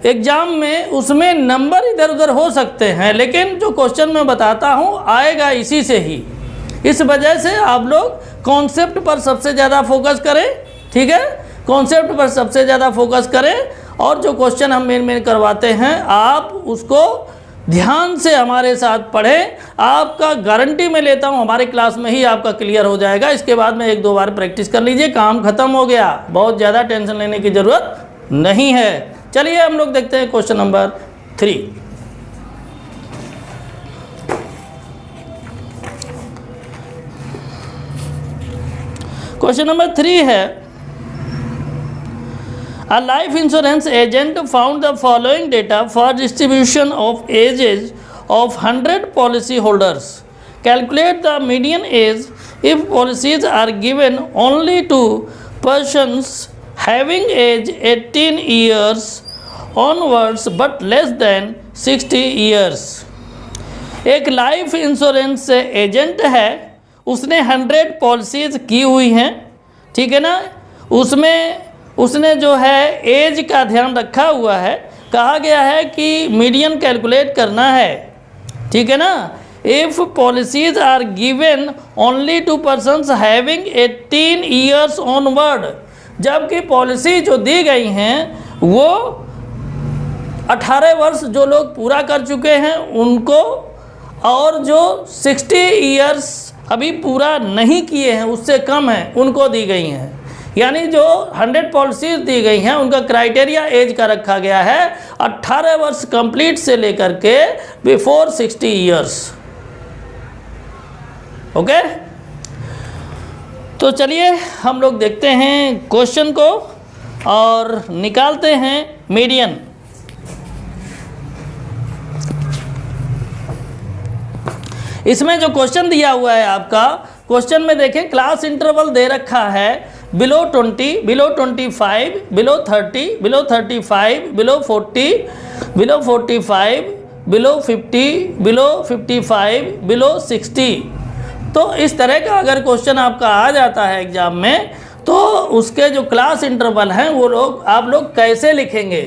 एग्ज़ाम में उसमें नंबर इधर उधर हो सकते हैं, लेकिन जो क्वेश्चन मैं बताता हूँ आएगा इसी से ही। इस वजह से आप लोग कॉन्सेप्ट पर सबसे ज़्यादा फोकस करें, ठीक है। कॉन्सेप्ट पर सबसे ज़्यादा फोकस करें और जो क्वेश्चन हम मेन करवाते हैं आप उसको ध्यान से हमारे साथ पढ़ें। आपका गारंटी मैं लेता हूँ हमारे क्लास में ही आपका क्लियर हो जाएगा। इसके बाद में 1-2 बार प्रैक्टिस कर लीजिए, काम ख़त्म हो गया। बहुत ज़्यादा टेंशन लेने की ज़रूरत नहीं है। चलिए हम लोग देखते हैं क्वेश्चन नंबर 3। क्वेश्चन नंबर 3 है, A life insurance agent found the following data for distribution of ages of 100 policy holders. Calculate the median age if policies are given only to persons having age 18 years onwards but less than 60 years. एक life insurance agent है, उसने 100 policies की हुई हैं, ठीक है ना। उसमें उसने जो है एज का ध्यान रखा हुआ है। कहा गया है कि मीडियन कैलकुलेट करना है, ठीक है ना। If policies are given only to persons having 18 years onward, जबकि पॉलिसी जो दी गई हैं वो 18 वर्ष जो लोग पूरा कर चुके हैं उनको, और जो 60 ईयर्स अभी पूरा नहीं किए हैं उससे कम हैं उनको दी गई हैं। यानी जो 100 पॉलिसीज दी गई हैं उनका क्राइटेरिया एज का रखा गया है 18 वर्ष कंप्लीट से लेकर के बिफोर 60 ईयर्स। ओके, तो चलिए हम लोग देखते हैं क्वेश्चन को और निकालते हैं मीडियन। इसमें जो क्वेश्चन दिया हुआ है आपका, क्वेश्चन में देखें क्लास इंटरवल दे रखा है below 20, below 25, below 30, below 35, below 40, below 45, below 50, below 55, below 60। तो इस तरह का अगर क्वेश्चन आपका आ जाता है एग्जाम में तो उसके जो क्लास इंटरवल हैं वो लोग आप लोग कैसे लिखेंगे।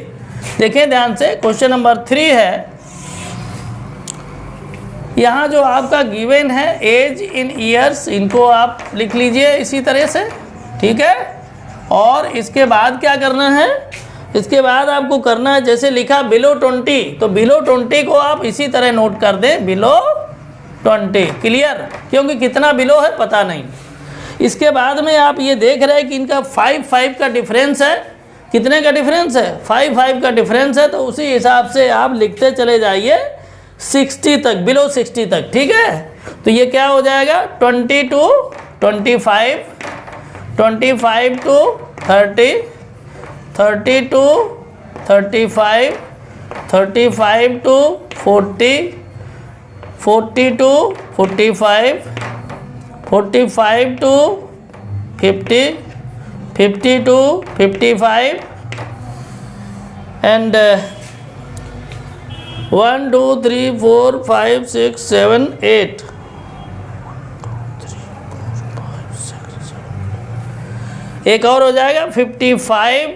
देखें ध्यान से, क्वेश्चन नंबर 3 है। यहाँ जो आपका गिवन है एज इन ईयर्स, इनको आप लिख लीजिए इसी तरह से, ठीक है। और इसके बाद क्या करना है, इसके बाद आपको करना है जैसे लिखा बिलो 20, तो बिलो 20 को आप इसी तरह नोट कर दें, बिलो 20, क्लियर, क्योंकि कितना बिलो है पता नहीं। इसके बाद में आप ये देख रहे हैं कि इनका 5 का डिफरेंस है। कितने का डिफरेंस है, 5 का डिफरेंस है, तो उसी हिसाब से आप लिखते चले जाइए 60 तक, बिलो 60 तक, ठीक है। तो ये क्या हो जाएगा 20 to 25, 25 to 30, 30 to 35, 35 to 40, 40 to 45, 45 to 50, 50 to 55 and 1 2 3 4 5 6 7 8, एक और हो जाएगा 55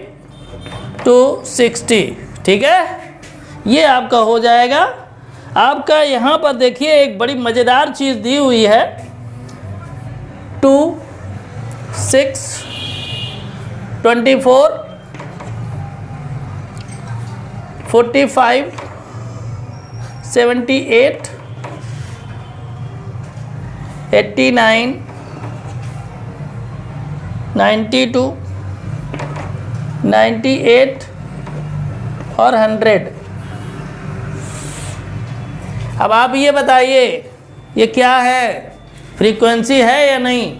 to 60, ठीक है। ये आपका हो जाएगा। आपका यहाँ पर देखिए एक बड़ी मज़ेदार चीज़ दी हुई है, 2 6 24 45 78 89 92 98 और 100। अब आप ये बताइए ये क्या है, फ्रीक्वेंसी है या नहीं।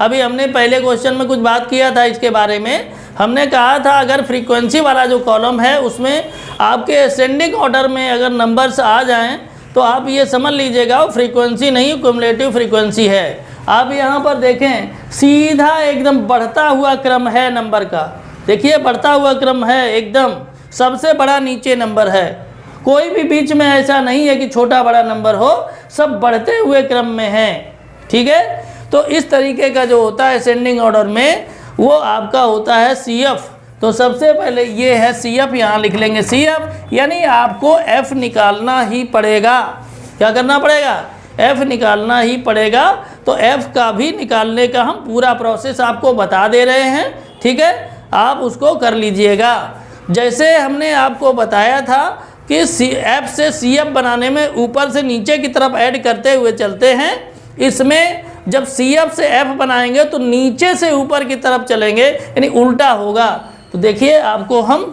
अभी हमने पहले क्वेश्चन में कुछ बात किया था इसके बारे में। हमने कहा था अगर फ्रीक्वेंसी वाला जो कॉलम है उसमें आपके असेंडिंग ऑर्डर में अगर नंबर्स आ जाएं तो आप ये समझ लीजिएगा वो फ्रीक्वेंसी नहीं, क्युमुलेटिव फ्रीक्वेंसी है। आप यहाँ पर देखें सीधा एकदम बढ़ता हुआ क्रम है नंबर का, देखिए बढ़ता हुआ क्रम है एकदम, सबसे बड़ा नीचे नंबर है, कोई भी बीच में ऐसा नहीं है कि छोटा बड़ा नंबर हो, सब बढ़ते हुए क्रम में है, ठीक है। तो इस तरीके का जो होता है असेंडिंग ऑर्डर में वो आपका होता है CF। तो सबसे पहले ये है CF, यहाँ लिख लेंगे CF, यानी आपको F निकालना ही पड़ेगा। क्या करना पड़ेगा, F निकालना ही पड़ेगा। तो F का भी निकालने का हम पूरा प्रोसेस आपको बता दे रहे हैं, ठीक है, आप उसको कर लीजिएगा। जैसे हमने आपको बताया था कि F से CF बनाने में ऊपर से नीचे की तरफ ऐड करते हुए चलते हैं, इसमें जब CF से F बनाएंगे तो नीचे से ऊपर की तरफ चलेंगे, यानी उल्टा होगा। तो देखिए आपको हम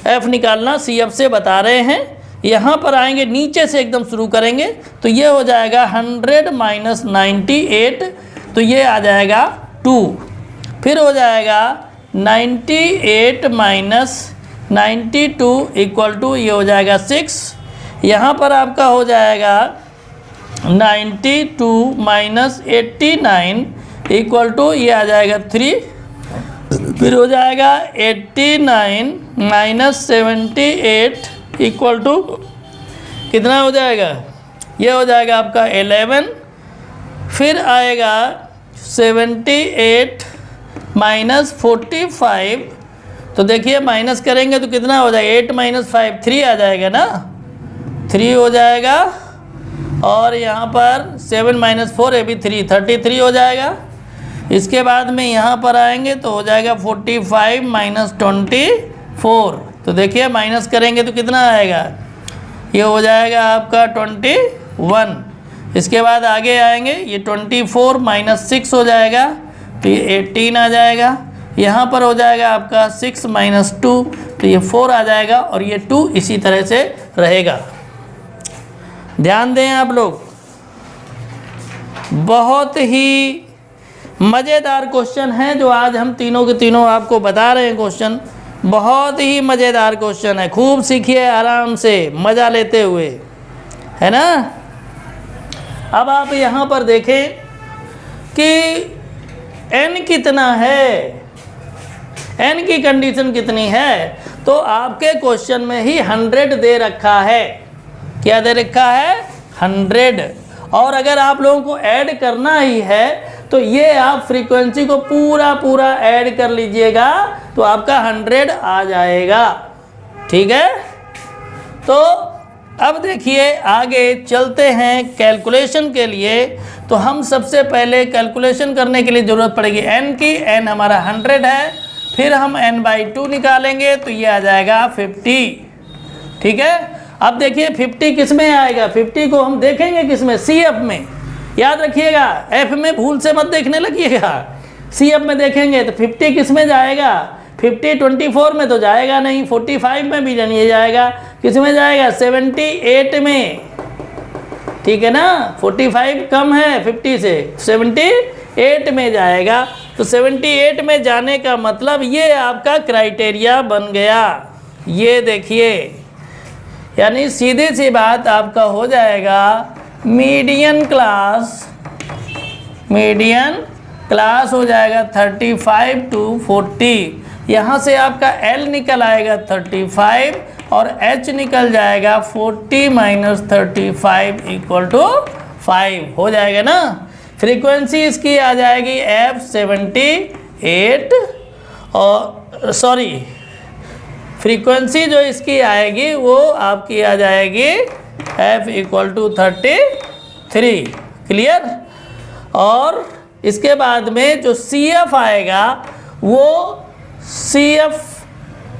F निकालना CF से बता रहे हैं। यहाँ पर आएंगे नीचे से एकदम शुरू करेंगे तो ये हो जाएगा 100 - 98, तो ये आ जाएगा 2। फिर हो जाएगा 98 - 92 इक्वल टू ये हो जाएगा 6। यहाँ पर आपका हो जाएगा 92 - 89 इक्वल टू ये आ जाएगा 3। फिर हो जाएगा 89 - 78 इक्वल टू कितना हो जाएगा, ये हो जाएगा आपका 11। फिर आएगा 78 - 45, तो देखिए माइनस करेंगे तो कितना हो जाएगा 8 - 5 3 आ जाएगा ना, 3 हो जाएगा। और यहाँ पर 7 - 4 ये भी 3, 33 हो जाएगा। इसके बाद में यहाँ पर आएंगे तो हो जाएगा 45 - 24, तो देखिए माइनस करेंगे तो कितना आएगा, ये हो जाएगा आपका 21। इसके बाद आगे आएंगे ये 24 - 6 हो जाएगा तो ये 18 आ जाएगा। यहाँ पर हो जाएगा आपका 6 - 2, तो ये 4 आ जाएगा और ये 2 इसी तरह से रहेगा। ध्यान दें आप लोग, बहुत ही मज़ेदार क्वेश्चन है जो आज हम तीनों के तीनों आपको बता रहे हैं। क्वेश्चन बहुत ही मज़ेदार क्वेश्चन है, खूब सीखिए आराम से मज़ा लेते हुए, है ना। अब आप यहाँ पर देखें कि n कितना है, n की कंडीशन कितनी है, तो आपके क्वेश्चन में ही 100 दे रखा है। क्या दे रखा है? 100। और अगर आप लोगों को ऐड करना ही है तो ये आप फ्रीक्वेंसी को पूरा ऐड कर लीजिएगा तो आपका 100 आ जाएगा। ठीक है, तो अब देखिए आगे चलते हैं कैलकुलेशन के लिए। तो हम सबसे पहले कैलकुलेशन करने के लिए ज़रूरत पड़ेगी n की। n हमारा 100 है, फिर हम n/2 निकालेंगे तो ये आ जाएगा 50। ठीक है, अब देखिए 50 किस में आएगा, 50 को हम देखेंगे किस में, CF में। याद रखिएगा, F में भूल से मत देखने लगिएगा, CF में देखेंगे तो 50 किस में जाएगा, 50 24 में तो जाएगा नहीं, 45 में भी नहीं जाएगा, किस में जाएगा, 78 में। ठीक है ना, 45 कम है 50 से, 78 में जाएगा। तो 78 में जाने का मतलब ये आपका क्राइटेरिया बन गया। ये देखिए, यानी सीधी सी बात आपका हो जाएगा मीडियन क्लास हो जाएगा 35 to 40। यहाँ से आपका L निकल आएगा 35 और H निकल जाएगा 40 - 35 = 5 हो जाएगा ना। फ्रीक्वेंसी इसकी आ जाएगी F78 और सॉरी फ्रीक्वेंसी जो इसकी आएगी वो आपकी आ जाएगी F = 33। क्लियर। और इसके बाद में जो CF आएगा वो CF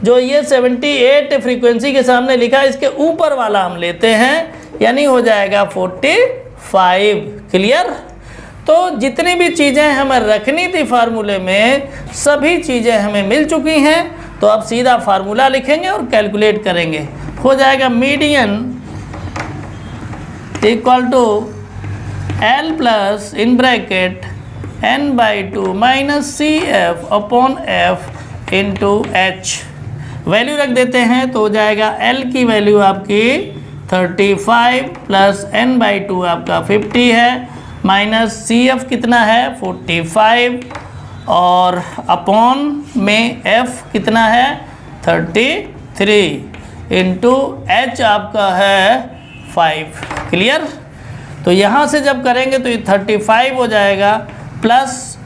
जो ये 78 फ्रीक्वेंसी के सामने लिखा है इसके ऊपर वाला हम लेते हैं, यानी हो जाएगा 45। क्लियर। तो जितनी भी चीज़ें हमें रखनी थी फार्मूले में सभी चीज़ें हमें मिल चुकी हैं। तो अब सीधा फार्मूला लिखेंगे और कैलकुलेट करेंगे। हो जाएगा median = L plus in bracket n/2 - CF/F × H। Value रख देते हैं तो हो जाएगा L की वैल्यू आपकी 35 प्लस n/2 आपका 50 है, माइनस CF कितना है 45 और अपॉन में F कितना है 33 × H आपका है 5। क्लियर। तो यहाँ से जब करेंगे तो ये 35 हो जाएगा, प्लस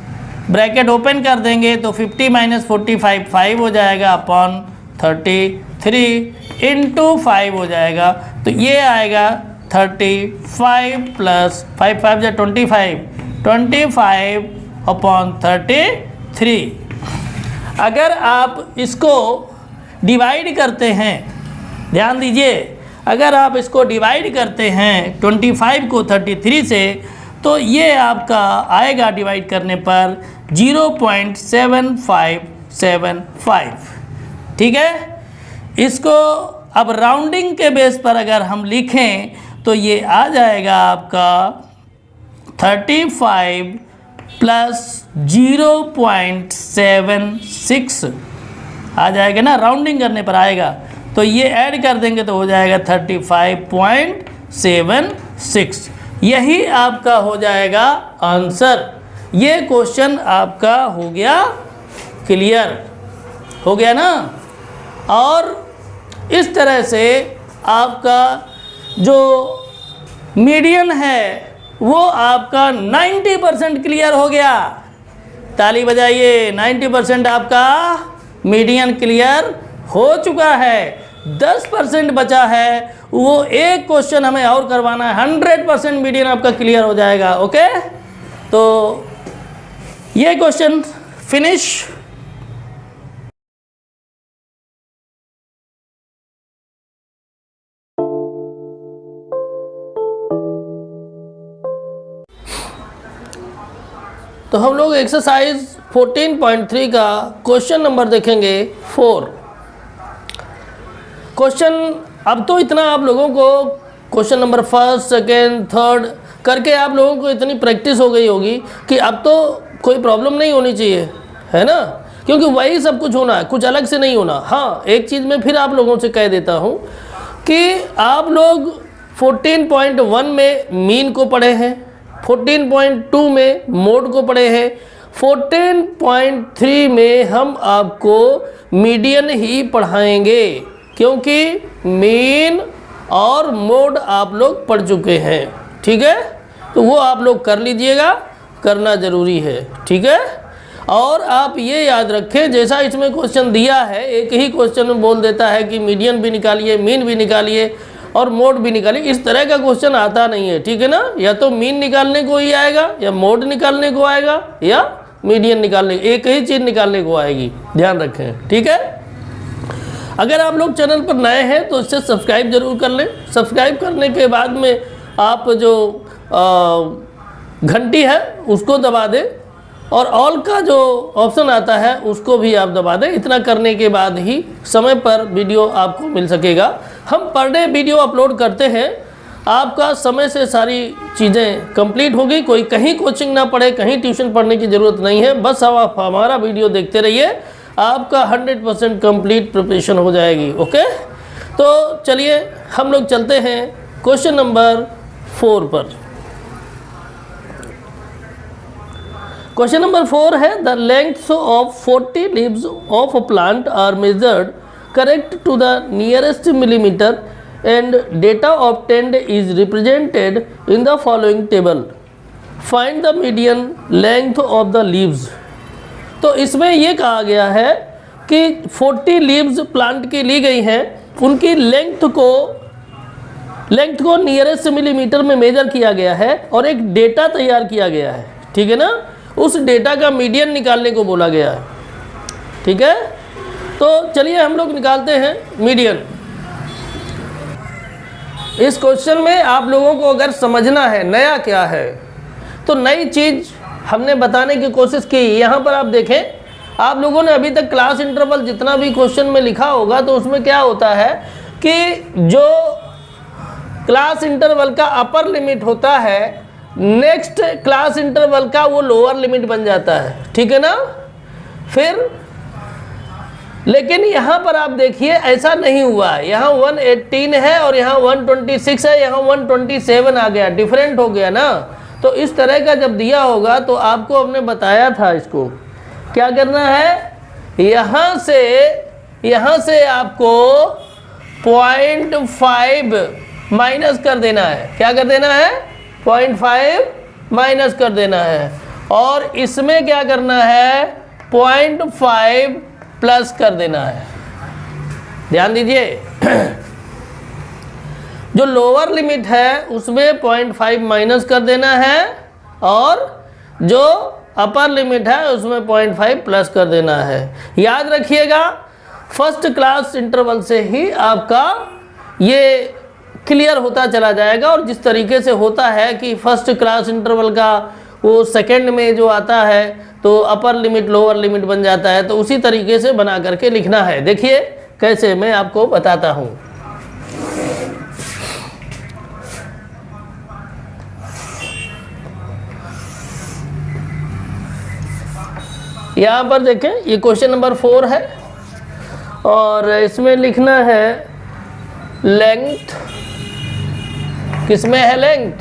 ब्रैकेट ओपन कर देंगे तो 50 - 45 5 हो जाएगा, अपॉन 33 × 5 हो जाएगा। तो ये आएगा 35 प्लस 5 5 या 25 अपॉन 33। अगर आप इसको डिवाइड करते हैं, ध्यान दीजिए, अगर आप इसको डिवाइड करते हैं 25 को 33 से तो ये आपका आएगा डिवाइड करने पर 0.7575। ठीक है। इसको अब राउंडिंग के बेस पर अगर हम लिखें तो ये आ जाएगा आपका 35 प्लस 0.76 आ जाएगा ना, राउंडिंग करने पर आएगा। तो ये ऐड कर देंगे तो हो जाएगा 35.76। यही आपका हो जाएगा आंसर। ये क्वेश्चन आपका हो गया क्लियर, हो गया ना। और इस तरह से आपका जो मीडियन है वो आपका 90% क्लियर हो गया। ताली बजाइए, 90% आपका मीडियन क्लियर हो चुका है। 10% बचा है, वो एक क्वेश्चन हमें और करवाना है, 100% मीडियन आपका क्लियर हो जाएगा। ओके, तो ये क्वेश्चन फिनिश। तो हम लोग एक्सरसाइज 14.3 का क्वेश्चन नंबर देखेंगे 4। क्वेश्चन अब तो इतना आप लोगों को question number first second third करके आप लोगों को इतनी प्रैक्टिस हो गई होगी कि अब तो कोई प्रॉब्लम नहीं होनी चाहिए, है ना, क्योंकि वही सब कुछ होना है, कुछ अलग से नहीं होना। हाँ, एक चीज़ मैं फिर आप लोगों से कह देता हूँ कि आप लोग 14.1 में मीन को पढ़े हैं, 14.2 में मोड को पढ़े हैं, 14.3 में हम आपको मीडियन ही पढ़ाएंगे, क्योंकि मीन और मोड आप लोग पढ़ चुके हैं। ठीक है, तो वो आप लोग कर लीजिएगा, करना ज़रूरी है। ठीक है, और आप ये याद रखें, जैसा इसमें क्वेश्चन दिया है, एक ही क्वेश्चन में बोल देता है कि मीडियन भी निकालिए, मीन भी निकालिए और मोड भी निकालिए। इस तरह का क्वेश्चन आता नहीं है। ठीक है ना, या तो मीन निकालने को ही आएगा, या मोड निकालने को आएगा, या मीडियन निकालने, एक ही चीज़ निकालने को आएगी, ध्यान रखें। ठीक है, अगर आप लोग चैनल पर नए हैं तो इससे सब्सक्राइब जरूर कर लें। सब्सक्राइब करने के बाद में आप जो घंटी है उसको दबा दें, और ऑल का जो ऑप्शन आता है उसको भी आप दबा दें। इतना करने के बाद ही समय पर वीडियो आपको मिल सकेगा। हम पर डे वीडियो अपलोड करते हैं, आपका समय से सारी चीज़ें कंप्लीट होगी। कोई कहीं कोचिंग ना पढ़े, कहीं ट्यूशन पढ़ने की ज़रूरत नहीं है, बस आप हमारा वीडियो देखते रहिए, आपका 100% कंप्लीट प्रिपरेशन हो जाएगी। ओके, तो चलिए हम लोग चलते हैं क्वेश्चन नंबर 4 पर। क्वेश्चन नंबर 4 है, the length of 40 leaves of a plant are measured correct to the nearest millimetre and data obtained is represented in the following table. Find the median length of the leaves. तो इसमें ये कहा गया है कि 40 leaves plant की ली गई हैं, उनकी लेंथ को नियरेस्ट मिलीमीटर में मेजर किया गया है और एक डेटा तैयार किया गया है। ठीक है ना, उस डेटा का मीडियन निकालने को बोला गया है। ठीक है, तो चलिए हम लोग निकालते हैं मीडियन। इस क्वेश्चन में आप लोगों को अगर समझना है नया क्या है, तो नई चीज़ हमने बताने की कोशिश की। यहाँ पर आप देखें, आप लोगों ने अभी तक क्लास इंटरवल जितना भी क्वेश्चन में लिखा होगा, तो उसमें क्या होता है कि जो क्लास इंटरवल का अपर लिमिट होता है, नेक्स्ट क्लास इंटरवल का वो लोअर लिमिट बन जाता है। ठीक है ना, फिर लेकिन यहाँ पर आप देखिए ऐसा नहीं हुआ है। यहाँ 118 है और यहाँ 126 है, यहाँ 127 आ गया, डिफरेंट हो गया ना। तो इस तरह का जब दिया होगा तो आपको हमने बताया था, इसको क्या करना है, यहाँ से आपको 0.5 माइनस कर देना है। क्या कर देना है, 0.5 माइनस कर देना है, और इसमें क्या करना है, 0.5 प्लस कर देना है। ध्यान दीजिए, जो लोअर लिमिट है उसमें 0.5 माइनस कर देना है, और जो अपर लिमिट है उसमें 0.5 प्लस कर देना है। याद रखिएगा, फर्स्ट क्लास इंटरवल से ही आपका ये क्लियर होता चला जाएगा। और जिस तरीके से होता है कि फर्स्ट क्लास इंटरवल का वो सेकंड में जो आता है तो अपर लिमिट लोअर लिमिट बन जाता है, तो उसी तरीके से बना करके लिखना है। देखिए कैसे, मैं आपको बताता हूँ। यहाँ पर देखें, ये क्वेश्चन नंबर 4 है और इसमें लिखना है लेंथ। किसमें है लेंथ,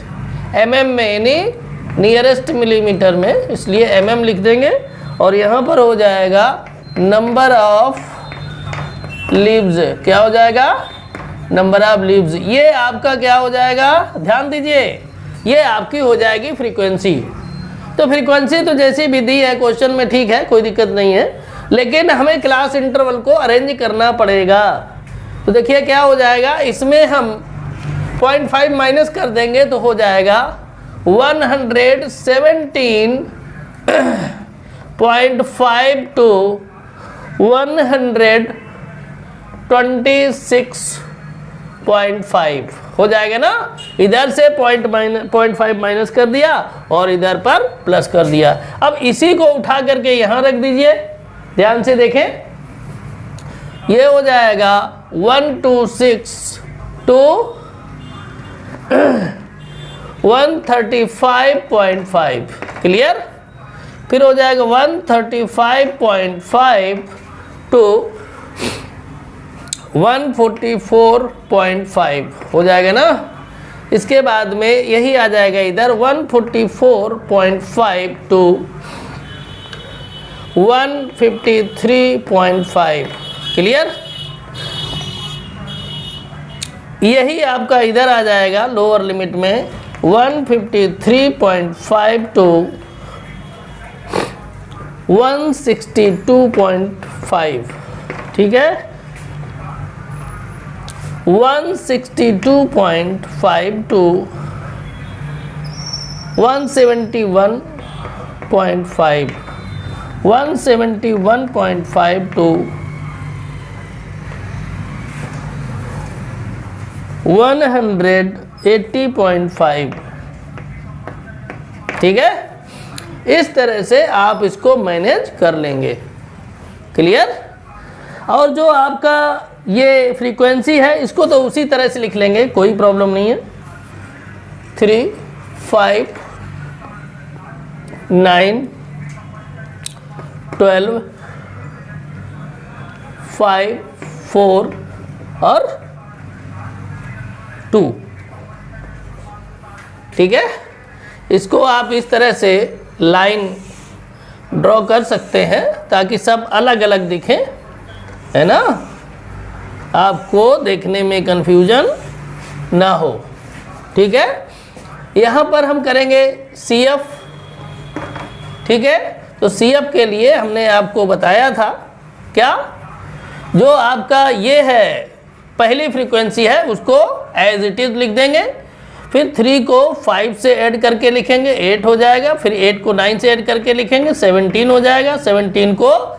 mm में, यानी नियरेस्ट मिलीमीटर में, इसलिए mm लिख देंगे। और यहाँ पर हो जाएगा नंबर ऑफ लीव्स। क्या हो जाएगा, नंबर ऑफ लीव्स। ये आपका क्या हो जाएगा, ध्यान दीजिए, ये आपकी हो जाएगी फ्रीक्वेंसी। तो फ्रीक्वेंसी तो जैसी भी दी है क्वेश्चन में, ठीक है, कोई दिक्कत नहीं है, लेकिन हमें क्लास इंटरवल को अरेंज करना पड़ेगा। तो देखिए क्या हो जाएगा, इसमें हम 0.5 माइनस कर देंगे तो हो जाएगा 117.5 टू 126.5। हो जाएगा ना। इधर से 0.5 माइनस कर दिया और इधर पर प्लस कर दिया। अब इसी को उठा करके यहाँ रख दीजिए, ध्यान से देखें, ये हो जाएगा 126 to 135.5, क्लियर। फिर हो जाएगा 135.5 to 144.5 हो जाएगा ना। इसके बाद में यही आ जाएगा इधर 144.5 to 153.5, क्लियर। यही आपका इधर आ जाएगा लोअर लिमिट में 153.5 to 162.5, ठीक है। 162.5 to 171.5, 171.5 to 180.5, ठीक है। इस तरह से आप इसको मैनेज कर लेंगे, क्लियर। और जो आपका ये फ्रीक्वेंसी है इसको तो उसी तरह से लिख लेंगे, कोई प्रॉब्लम नहीं है। 3, 5, 9, 12, 5, 4 और 2, ठीक है। इसको आप इस तरह से लाइन ड्रॉ कर सकते हैं ताकि सब अलग अलग दिखें, है ना, आपको देखने में कंफ्यूजन ना हो, ठीक है। यहाँ पर हम करेंगे CF, ठीक है। तो CF के लिए हमने आपको बताया था क्या, जो आपका ये है पहली फ्रीक्वेंसी है उसको एज इट इज लिख देंगे, फिर 3 को 5 से ऐड करके लिखेंगे 8 हो जाएगा, फिर 8 को 9 से ऐड करके लिखेंगे 17 हो जाएगा, 17 को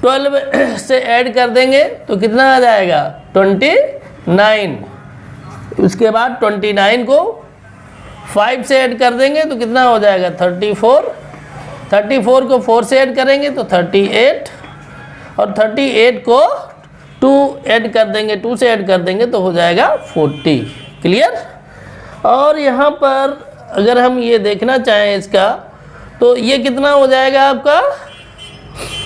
12 से ऐड कर देंगे तो कितना आ जाएगा 29। उसके बाद 29 को 5 से ऐड कर देंगे तो कितना हो जाएगा 34, 34 को 4 से ऐड करेंगे तो 38, और 38 को 2 ऐड कर देंगे, 2 से ऐड कर देंगे तो हो जाएगा 40, क्लियर। और यहाँ पर अगर हम ये देखना चाहें इसका, तो ये कितना हो जाएगा आपका,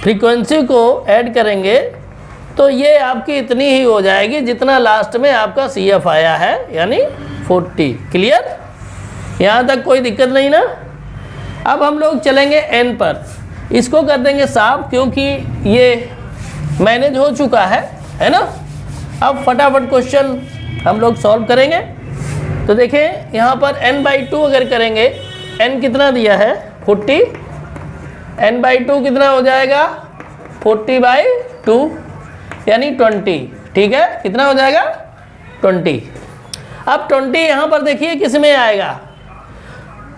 फ्रीक्वेंसी को ऐड करेंगे तो ये आपकी इतनी ही हो जाएगी जितना लास्ट में आपका CF आया है, यानी 40, क्लियर। यहाँ तक कोई दिक्कत नहीं ना। अब हम लोग चलेंगे N पर, इसको कर देंगे साफ क्योंकि ये मैनेज हो चुका है ना। अब फटाफट क्वेश्चन हम लोग सॉल्व करेंगे। तो देखें यहाँ पर n/2 अगर करेंगे, n कितना दिया है 40, n/2 कितना हो जाएगा 40/2 यानी 20, ठीक है। कितना हो जाएगा 20। अब 20 यहाँ पर देखिए किस में आएगा,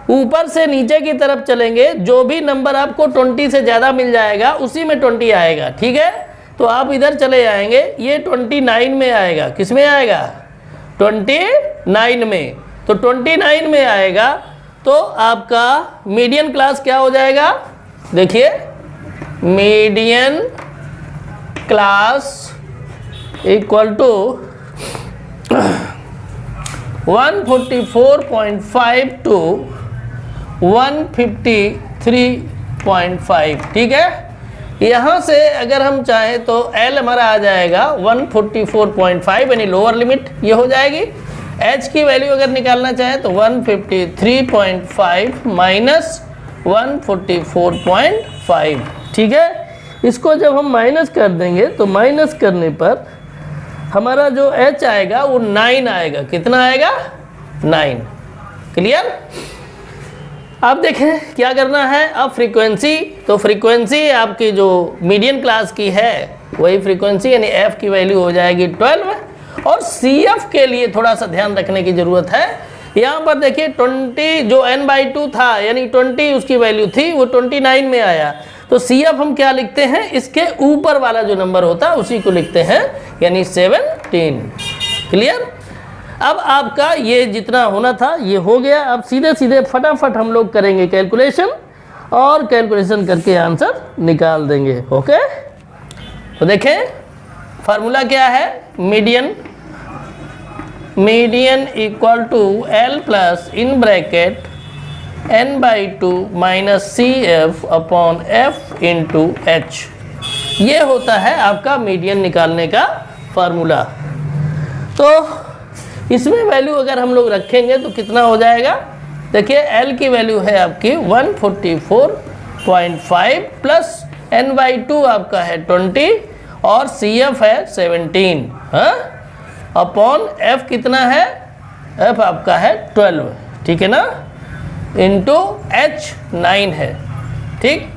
ऊपर से नीचे की तरफ चलेंगे, जो भी नंबर आपको 20 से ज़्यादा मिल जाएगा उसी में 20 आएगा, ठीक है। तो आप इधर चले जाएंगे, ये 29 में आएगा, किस में आएगा 29 में। तो 29 में आएगा तो आपका मीडियन क्लास क्या हो जाएगा, देखिए median class equal to 144.5 to 153.5, ठीक है। यहाँ से अगर हम चाहें तो L हमारा आ जाएगा 144.5 यानी लोअर लिमिट ये हो जाएगी। H की वैल्यू अगर निकालना चाहें तो 153.5 माइनस 144.5, ठीक है। इसको जब हम माइनस कर देंगे तो माइनस करने पर हमारा जो H आएगा वो 9 आएगा, कितना आएगा 9, क्लियर। अब देखें क्या करना है। अब फ्रीक्वेंसी, तो फ्रीक्वेंसी आपकी जो मीडियन क्लास की है वही फ्रीक्वेंसी यानी F की वैल्यू हो जाएगी 12, और CF के लिए थोड़ा सा ध्यान रखने की ज़रूरत है। यहाँ पर देखिए 20 जो n/2 था यानी 20 उसकी वैल्यू थी वो 29 में आया, तो CF हम क्या लिखते हैं, इसके ऊपर वाला जो नंबर होता है उसी को लिखते हैं यानी 17, क्लियर। अब आपका ये जितना होना था ये हो गया। अब सीधे सीधे फटाफट हम लोग करेंगे कैलकुलेशन और कैलकुलेशन करके आंसर निकाल देंगे। ओके, तो देखें फार्मूला क्या है, median equal to L plus in bracket n/2 minus CF upon F into H। ये होता है आपका मीडियन निकालने का फार्मूला। तो इसमें वैल्यू अगर हम लोग रखेंगे तो कितना हो जाएगा, देखिए L की वैल्यू है आपकी 144.5 प्लस n/2 आपका है 20 और CF है 17, हाँ, अपॉन F कितना है, F आपका है 12, ठीक है ना, इंटू H 9 है। ठीक,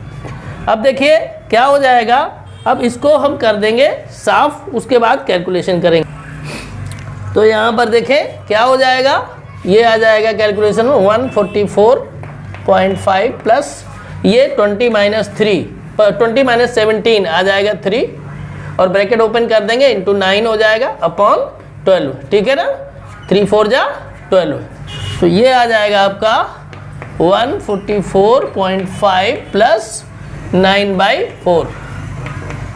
अब देखिए क्या हो जाएगा, अब इसको हम कर देंगे साफ, उसके बाद कैलकुलेशन करेंगे। तो यहाँ पर देखें क्या हो जाएगा, ये आ जाएगा कैलकुलेशन में 144.5 प्लस ये 20 माइनस 17 आ जाएगा 3 और ब्रैकेट ओपन कर देंगे इंटू 9 हो जाएगा अपॉन 12, ठीक है ना, 3 4 जा 12। तो ये आ जाएगा आपका 144.5 प्लस 9/4,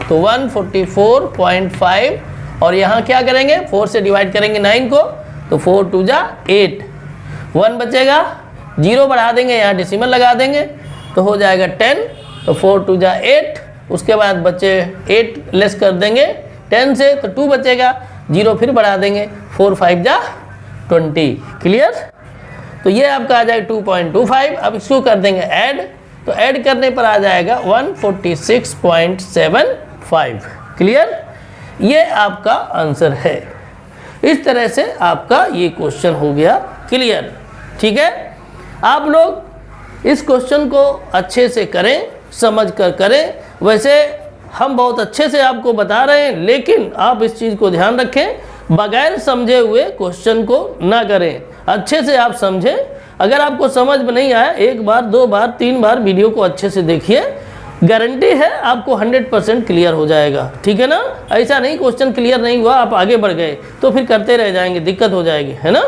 तो 144.5 और यहाँ क्या करेंगे 4 से डिवाइड करेंगे 9 को, तो 4 2 जा 8, 1 बचेगा, 0 बढ़ा देंगे, यहाँ डेसिमल लगा देंगे तो हो जाएगा 10, तो 4 2 जा 8, उसके बाद बचे 8 लेस कर देंगे 10 से तो 2 बचेगा, 0 फिर बढ़ा देंगे, 4 5 जा 20, क्लियर। तो ये आपका आ जाएगा 2.25। अब इसको कर देंगे ऐड, तो ऐड करने पर आ जाएगा 146.75, क्लियर। ये आपका आंसर है। इस तरह से आपका ये क्वेश्चन हो गया क्लियर, ठीक है। आप लोग इस क्वेश्चन को अच्छे से करें, समझ कर करें। वैसे हम बहुत अच्छे से आपको बता रहे हैं, लेकिन आप इस चीज़ को ध्यान रखें, बगैर समझे हुए क्वेश्चन को ना करें, अच्छे से आप समझें। अगर आपको समझ में नहीं आया, 1 बार 2 बार 3 बार वीडियो को अच्छे से देखिए, गारंटी है आपको 100% क्लियर हो जाएगा, ठीक है ना। ऐसा नहीं क्वेश्चन क्लियर नहीं हुआ आप आगे बढ़ गए तो फिर करते रह जाएंगे, दिक्कत हो जाएगी, है ना।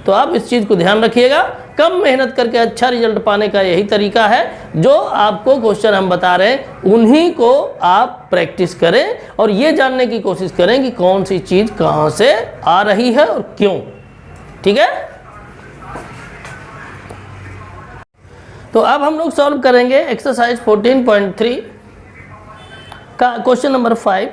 तो आप इस चीज़ को ध्यान रखिएगा। कम मेहनत करके अच्छा रिजल्ट पाने का यही तरीका है। जो आपको क्वेश्चन हम बता रहे हैं उन्हीं को आप प्रैक्टिस करें और ये जानने की कोशिश करें कि कौन सी चीज़ कहाँ से आ रही है और क्यों, ठीक है। तो अब हम लोग सॉल्व करेंगे एक्सरसाइज 14.3 का क्वेश्चन नंबर 5।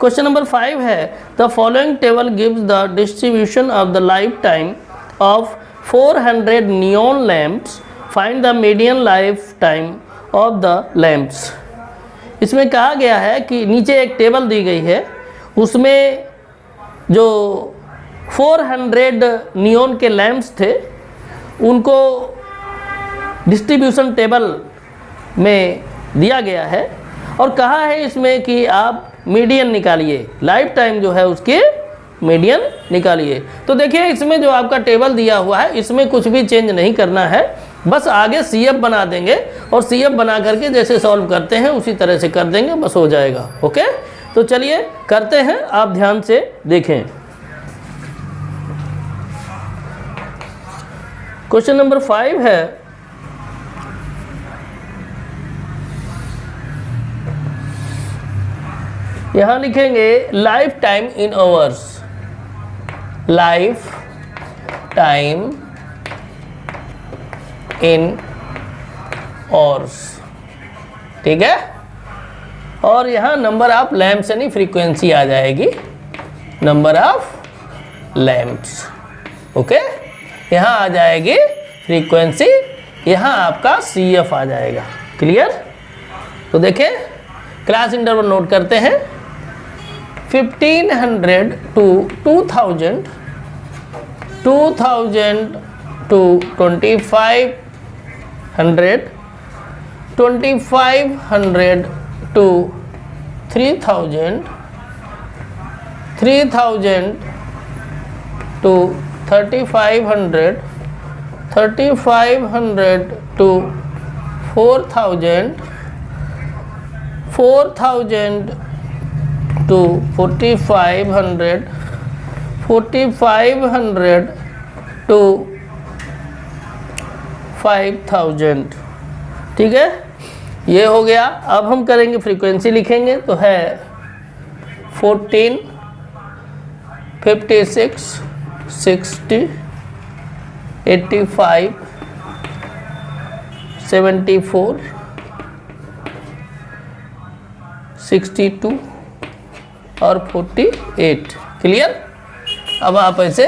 क्वेश्चन नंबर 5 है, the following table gives the distribution of the life time of 400 neon lamps, find the median life time of the lamps. इसमें कहा गया है कि नीचे एक टेबल दी गई है, उसमें जो 400 नियॉन के लैंप्स थे उनको डिस्ट्रीब्यूशन टेबल में दिया गया है और कहा है इसमें कि आप मीडियन निकालिए, लाइफ टाइम जो है उसके मीडियन निकालिए। तो देखिए इसमें जो आपका टेबल दिया हुआ है इसमें कुछ भी चेंज नहीं करना है, बस आगे CF बना देंगे और CF बना करके जैसे सॉल्व करते हैं उसी तरह से कर देंगे, बस हो जाएगा। ओके, तो चलिए करते हैं, आप ध्यान से देखें। क्वेश्चन नंबर 5 है, यहाँ लिखेंगे life time in hours, life time in hours, ठीक है। और यहाँ नंबर ऑफ लैंप्स यानी फ्रीक्वेंसी आ जाएगी, नंबर ऑफ लैंप्स, ओके। यहाँ आ जाएगी फ्रीक्वेंसी, यहाँ आपका CF आ जाएगा, क्लियर। तो देखें क्लास इंटरवल नोट करते हैं, 1500 to 2000, 2000 to 2500, 2500 to 3000, 3000 to 3500, 3500 to 4000, 4000 to 4500, 4500 to 5000, ठीक है, ये हो गया। अब हम करेंगे फ्रीक्वेंसी लिखेंगे तो है 14, 56, 60, 85, 74, 62 और 48। क्लियर। अब आप ऐसे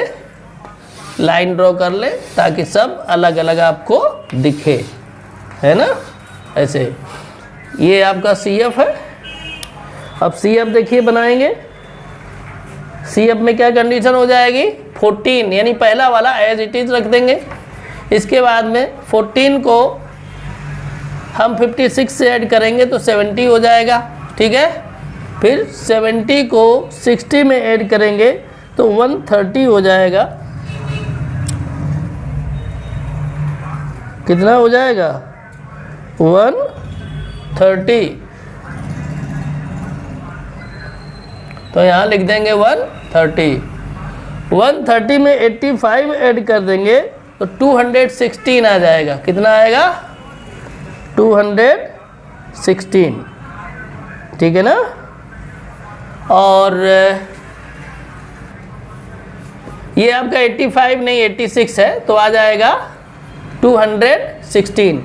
लाइन ड्रॉ कर लें ताकि सब अलग अलग आपको दिखे, है ना, ऐसे। ये आपका CF है। अब CF देखिए बनाएंगे। CF में क्या कंडीशन हो जाएगी, 14 यानी पहला वाला एज इट इज रख देंगे। इसके बाद में 14 को हम 56 से ऐड करेंगे तो 70 हो जाएगा, ठीक है। फिर 70 को 60 में ऐड करेंगे तो 130 हो जाएगा। कितना हो जाएगा, 130। तो यहाँ लिख देंगे 130। 130 में 85 ऐड कर देंगे तो 216 आ जाएगा। कितना आएगा, 216, ठीक है ना। और ये आपका 85 नहीं 86 है तो आ जाएगा 216।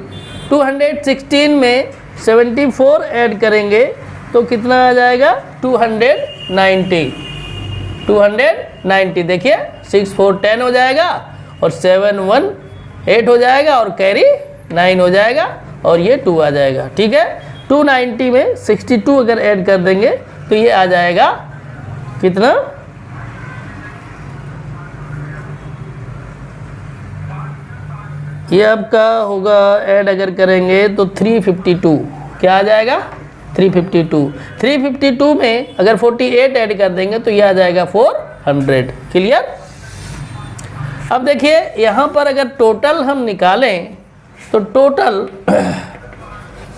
216 में 74 ऐड करेंगे तो कितना आ जाएगा, 290। देखिए 6 4 10 हो जाएगा और 7 1 8 हो जाएगा और कैरी 9 हो जाएगा और ये 2 आ जाएगा, ठीक है। 290 में 62 अगर ऐड कर देंगे तो ये आ जाएगा कितना, ये आपका होगा ऐड अगर करेंगे तो 352। क्या आ जाएगा, 352। 352 में अगर 48 ऐड कर देंगे तो ये आ जाएगा 400। क्लियर। अब देखिए यहाँ पर अगर टोटल हम निकालें तो टोटल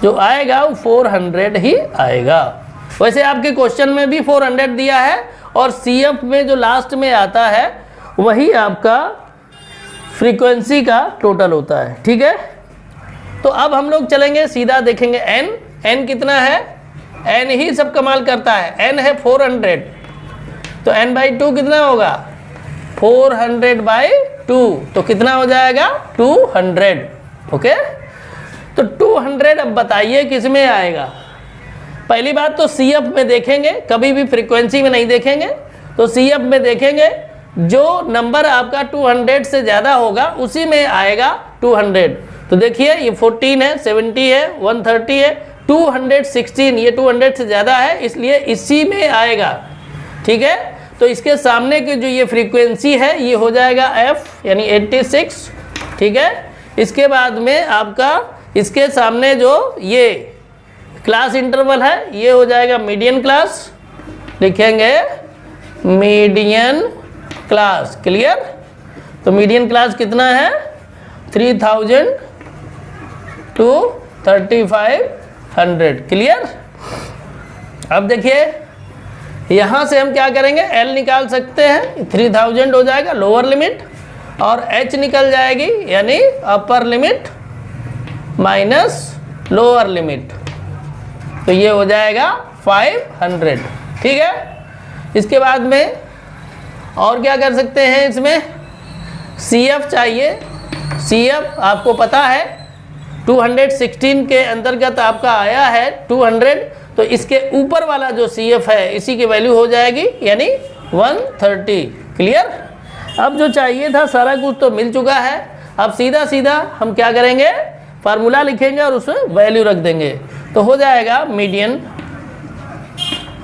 जो आएगा वो 400 ही आएगा। वैसे आपके क्वेश्चन में भी 400 दिया है और CF में जो लास्ट में आता है वही आपका फ्रीक्वेंसी का टोटल होता है, ठीक है। तो अब हम लोग चलेंगे सीधा देखेंगे n कितना है, n ही सब कमाल करता है। n है 400 तो n/2 कितना होगा, 400/2 तो कितना हो जाएगा, 200। ओके, तो 200 अब बताइए किस में आएगा। पहली बात तो CF में देखेंगे, कभी भी फ्रीक्वेंसी में नहीं देखेंगे। तो CF में देखेंगे जो नंबर आपका 200 से ज़्यादा होगा उसी में आएगा 200। तो देखिए ये 14 है, 70 है, 130 है, 216 ये 200 से ज़्यादा है इसलिए इसी में आएगा, ठीक है। तो इसके सामने की जो ये फ्रीक्वेंसी है ये हो जाएगा F यानी 86, ठीक है। इसके बाद में आपका इसके सामने जो ये क्लास इंटरवल है ये हो जाएगा मीडियन क्लास, लिखेंगे मीडियन क्लास। क्लियर। तो मीडियन क्लास कितना है, 3000 to 3500। क्लियर। अब देखिए यहाँ से हम क्या करेंगे, L निकाल सकते हैं, 3000 हो जाएगा लोअर लिमिट और H निकल जाएगी यानी अपर लिमिट माइनस लोअर लिमिट, तो ये हो जाएगा 500, ठीक है। इसके बाद में और क्या कर सकते हैं, इसमें CF चाहिए। CF आपको पता है 216 के अंतर्गत आपका आया है 200, तो इसके ऊपर वाला जो CF है इसी की वैल्यू हो जाएगी यानी 130। क्लियर। अब जो चाहिए था सारा कुछ तो मिल चुका है। अब सीधा सीधा हम क्या करेंगे, फार्मूला लिखेंगे और उसमें वैल्यू रख देंगे तो हो जाएगा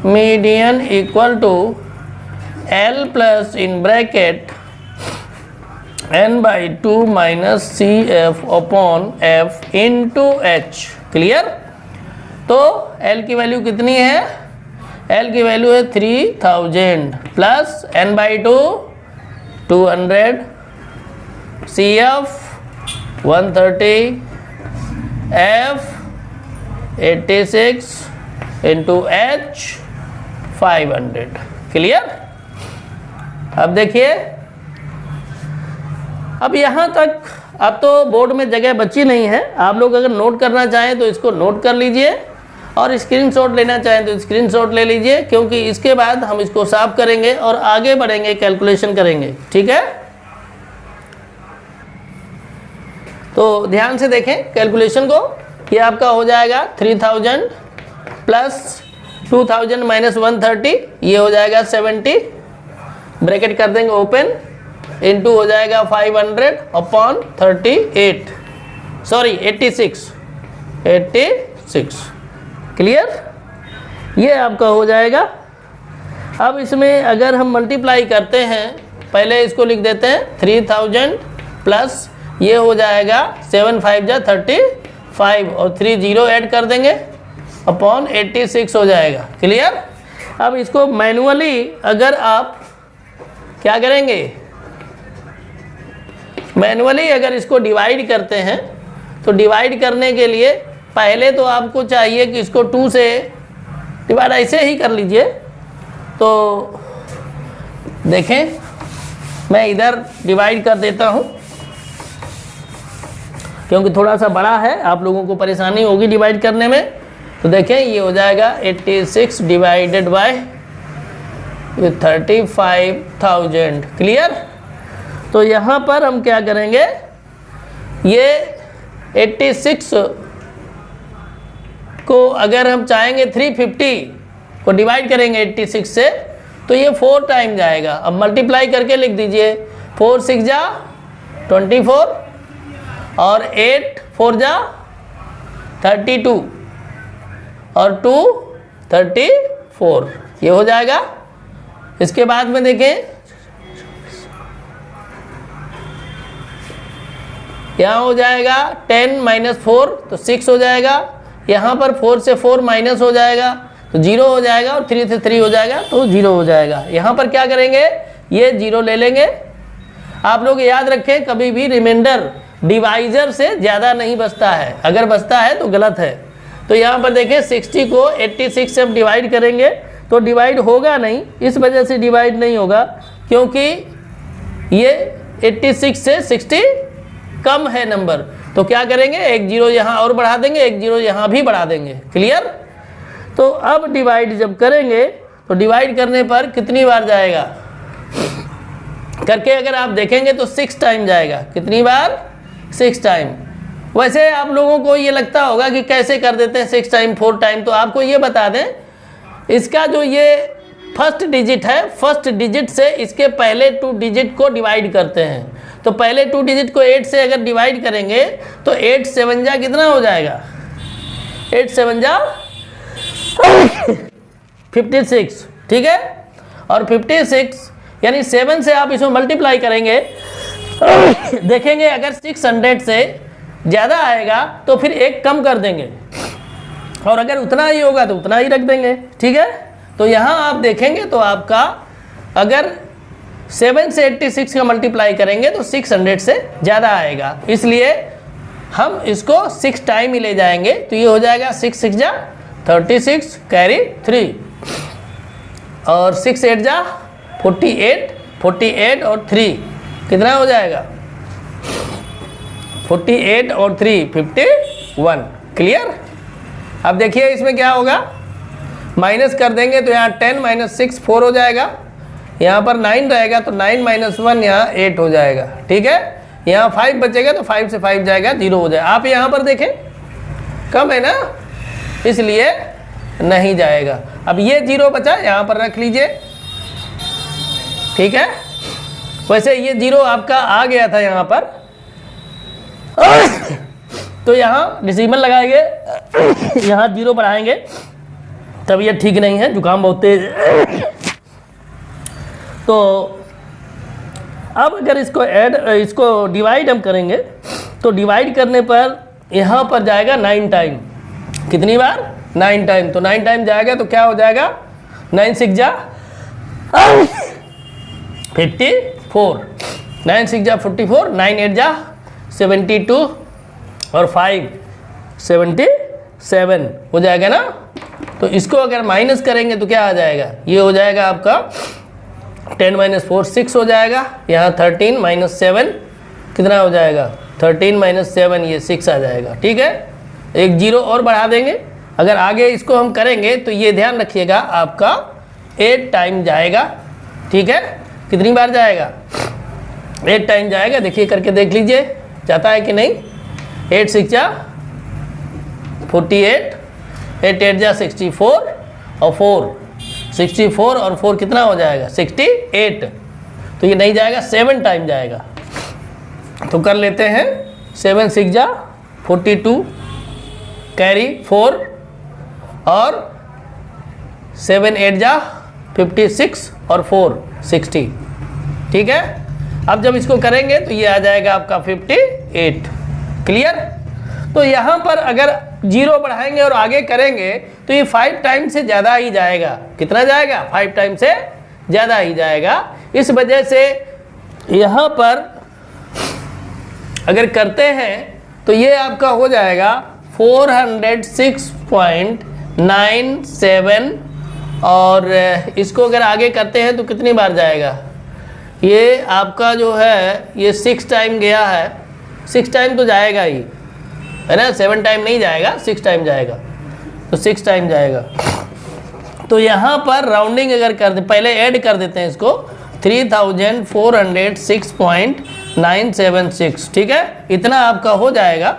median equal to L plus in bracket n/2 minus CF upon F into H। Clear. तो L की वैल्यू कितनी है, L की वैल्यू है 3000 plus n/2 200, CF 130, F 86 into H 500। Clear. अब देखिए, अब यहाँ तक अब तो बोर्ड में जगह बची नहीं है। आप लोग अगर नोट करना चाहें तो इसको नोट कर लीजिए और स्क्रीनशॉट लेना चाहें तो स्क्रीनशॉट ले लीजिए, क्योंकि इसके बाद हम इसको साफ करेंगे और आगे बढ़ेंगे, कैलकुलेशन करेंगे। ठीक है, तो ध्यान से देखें कैलकुलेशन को। ये आपका हो जाएगा 3000 प्लस 2000 माइनस 130, ये हो जाएगा 70, ब्रैकेट कर देंगे ओपन, इनटू हो जाएगा 500 अपॉन 38, सॉरी 86। क्लियर, ये आपका हो जाएगा। अब इसमें अगर हम मल्टीप्लाई करते हैं, पहले इसको लिख देते हैं 3000 प्लस ये हो जाएगा 7 5 जा 35 और 3 0 ऐड कर देंगे अपॉन 86 हो जाएगा। क्लियर, अब इसको मैनुअली अगर आप क्या करेंगे, मैनुअली अगर इसको डिवाइड करते हैं तो डिवाइड करने के लिए पहले तो आपको चाहिए कि इसको 2 से डिवाइड ऐसे ही कर लीजिए। तो देखें, मैं इधर डिवाइड कर देता हूं क्योंकि थोड़ा सा बड़ा है, आप लोगों को परेशानी होगी डिवाइड करने में। तो देखें, ये हो जाएगा 86 डिवाइडेड बाय 35,000। क्लियर, तो यहाँ पर हम क्या करेंगे, ये 86 को अगर हम चाहेंगे 350 को डिवाइड करेंगे 86 से तो ये 4 टाइम जाएगा। अब मल्टीप्लाई करके लिख दीजिए, 4 6 जा 24 और 8 4 जा 32 और 2 34, ये हो जाएगा। इसके बाद में देखें, यहाँ हो जाएगा 10 माइनस 4 तो 6 हो जाएगा। यहाँ पर 4 से 4 माइनस हो जाएगा तो 0 हो जाएगा और 3 से 3 हो जाएगा तो 0 हो जाएगा। यहाँ पर क्या करेंगे, ये 0 ले लेंगे। आप लोग याद रखें, कभी भी रिमाइंडर डिवाइजर से ज़्यादा नहीं बचता है, अगर बचता है तो गलत है। तो यहाँ पर देखें 60 को 86 से हम डिवाइड करेंगे तो डिवाइड होगा नहीं, इस वजह से डिवाइड नहीं होगा क्योंकि ये 86 से 60 कम है नंबर। तो क्या करेंगे, एक 0 यहाँ और बढ़ा देंगे, एक 0 यहाँ भी बढ़ा देंगे। क्लियर, तो अब डिवाइड जब करेंगे तो डिवाइड करने पर कितनी बार जाएगा करके अगर आप देखेंगे तो 6 टाइम जाएगा। कितनी बार, 6 टाइम। वैसे आप लोगों को ये लगता होगा कि कैसे कर देते हैं 6 टाइम 4 टाइम, तो आपको ये बता दें, इसका जो ये फर्स्ट डिजिट है, फर्स्ट डिजिट से इसके पहले 2 डिजिट को डिवाइड करते हैं। तो पहले 2 डिजिट को 8 से अगर डिवाइड करेंगे तो 8 7 जा कितना हो जाएगा, 8 7 जा 56। ठीक है, और 56 यानी 7 से आप इसमें मल्टीप्लाई करेंगे, देखेंगे अगर 600 से ज़्यादा आएगा तो फिर एक कम कर देंगे और अगर उतना ही होगा तो उतना ही रख देंगे। ठीक है, तो यहाँ आप देखेंगे तो आपका अगर 7 से 86 का मल्टीप्लाई करेंगे तो 600 से ज़्यादा आएगा, इसलिए हम इसको 6 टाइम ही ले जाएंगे। तो ये हो जाएगा 6 6 जा 36 कैरी 3 और 6 8 जा 48, 48 और 3 कितना हो जाएगा, 48 और 3 51। क्लियर, अब देखिए इसमें क्या होगा, माइनस कर देंगे तो यहाँ 10 माइनस 6 4 हो जाएगा, यहाँ पर 9 रहेगा तो 9 माइनस 1 यहाँ 8 हो जाएगा। ठीक है, यहाँ 5 बचेगा तो 5 से 5 जाएगा 0 हो जाएगा। आप यहाँ पर देखें कम है ना, इसलिए नहीं जाएगा। अब ये 0 बचा, यहाँ पर रख लीजिए। ठीक है, वैसे ये 0 आपका आ गया था यहाँ पर, तो यहाँ डिसिमल लगाएंगे, यहाँ 0 बढ़ाएंगे। तबीयत ठीक नहीं है, जुकाम बहुत तेज है। तो अब अगर इसको डिवाइड हम करेंगे तो डिवाइड करने पर यहाँ पर जाएगा 9 टाइम। कितनी बार, 9 टाइम। तो 9 टाइम जाएगा तो क्या हो जाएगा, 9 6 जा 54, 9 6 जा 44, 9 8 जा 72 और 5 77 हो जाएगा ना। तो इसको अगर माइनस करेंगे तो क्या आ जाएगा, ये हो जाएगा आपका 10 माइनस 4 6 हो जाएगा, यहाँ 13 माइनस 7 कितना हो जाएगा, 13 माइनस 7 ये 6 आ जाएगा। ठीक है, एक जीरो और बढ़ा देंगे। अगर आगे इसको हम करेंगे तो ये ध्यान रखिएगा आपका 8 टाइम जाएगा। ठीक है, कितनी बार जाएगा, 8 टाइम जाएगा। देखिए करके देख लीजिए जाता है कि नहीं। 8 6 जा 48, 8 8 जा 64 और 4 64 और 4 कितना हो जाएगा 68। तो ये नहीं जाएगा, 7 टाइम जाएगा। तो कर लेते हैं 7 6 जा 42 कैरी 4 और 7 8 जा 56 और 4 60। ठीक है, अब जब इसको करेंगे तो ये आ जाएगा आपका 58। क्लियर। तो यहाँ पर अगर जीरो बढ़ाएंगे और आगे करेंगे तो ये 5 टाइम से ज़्यादा ही जाएगा। कितना जाएगा, 5 टाइम से ज़्यादा ही जाएगा। इस वजह से यहाँ पर अगर करते हैं तो ये आपका हो जाएगा 406.97 और इसको अगर आगे करते हैं तो कितनी बार जाएगा, ये आपका जो है ये 6 टाइम गया है। 6 टाइम तो जाएगा ही है ना, 7 टाइम नहीं जाएगा, 6 टाइम जाएगा। तो 6 टाइम जाएगा। तो यहाँ पर राउंडिंग अगर कर दे, पहले ऐड कर देते हैं इसको 3406.976। ठीक है, इतना आपका हो जाएगा।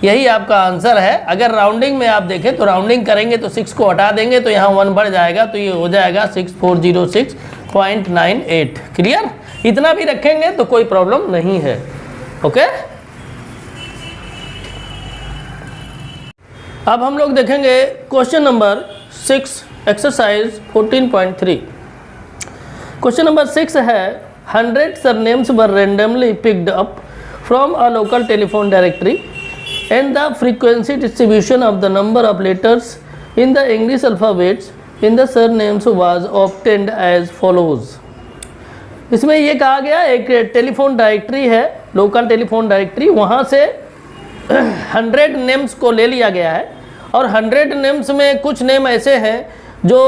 यही आपका आंसर है। अगर राउंडिंग में आप देखें तो राउंडिंग करेंगे तो 6 को हटा देंगे तो यहाँ 1 बढ़ जाएगा, तो ये हो जाएगा 6406.98। क्लियर। इतना भी रखेंगे तो कोई प्रॉब्लम नहीं है। ओके, अब हम लोग देखेंगे question number 6 exercise 14.3। Question number 6 है 100 surnames were randomly picked up from a local telephone directory and the frequency distribution of the number of letters in the English alphabets in the surnames was obtained as follows। इसमें ये कहा गया एक telephone directory है, local telephone directory, वहाँ से 100 names को ले लिया गया है और 100 नेम्स में कुछ नेम ऐसे हैं जो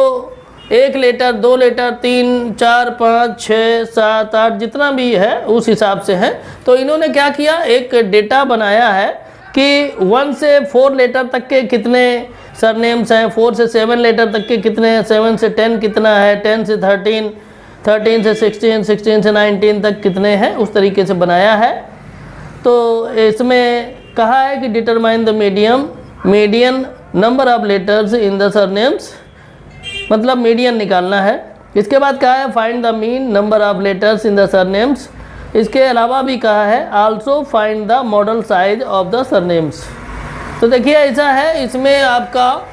1 लेटर 2 लेटर 3 4 5 6 7 8 जितना भी है उस हिसाब से है। तो इन्होंने क्या किया, एक डेटा बनाया है कि 1 से 4 लेटर तक के कितने सरनेम्स हैं, 4 से 7 लेटर तक के कितने हैं, 7 से 10 कितना है, 10 से 13, 13 से 16, 16 से 19 तक कितने हैं, उस तरीके से बनाया है। तो इसमें कहा है कि determine the median number of letters in the surnames, मतलब मीडियन निकालना है। इसके बाद कहा है find the mean number of letters in the surnames. इसके अलावा भी कहा है also find the model size of the surnames. तो देखिए ऐसा है, इसमें आपका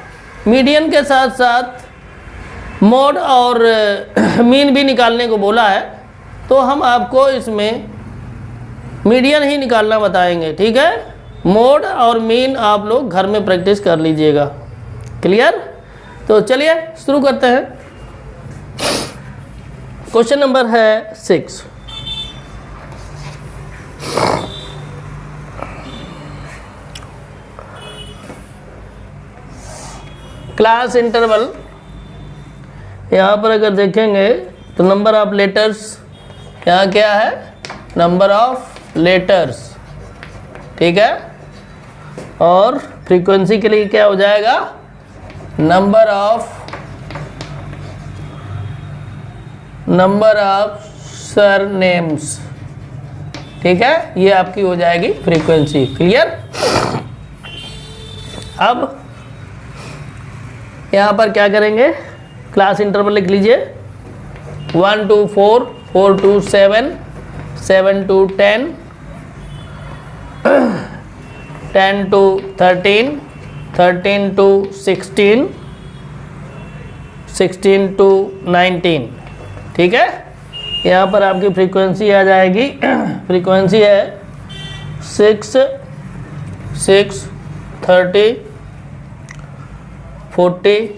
मीडियन के साथ साथ मॉड और मीन भी निकालने को बोला है। तो हम आपको इसमें मीडियन ही निकालना बताएंगे। ठीक है, मॉड और मीन आप लोग घर में प्रैक्टिस कर लीजिएगा। क्लियर। तो चलिए शुरू करते हैं। क्वेश्चन नंबर है 6। क्लास इंटरवल, यहाँ पर अगर देखेंगे तो नंबर ऑफ लेटर्स, यहाँ क्या है, नंबर ऑफ लेटर्स। ठीक है, और फ्रीक्वेंसी के लिए क्या हो जाएगा, नंबर ऑफ सरनेम्स। ठीक है, ये आपकी हो जाएगी फ्रीक्वेंसी। क्लियर। अब यहाँ पर क्या करेंगे, क्लास इंटरवल लिख लीजिए 1 to 4, 4 to 7, 7 to 10, 10 to 13, 13 to 16, 16 to 19। ठीक है, यहाँ पर आपकी फ्रीक्वेंसी आ जाएगी, फ्रीक्वेंसी है 6, 6, 30, 40,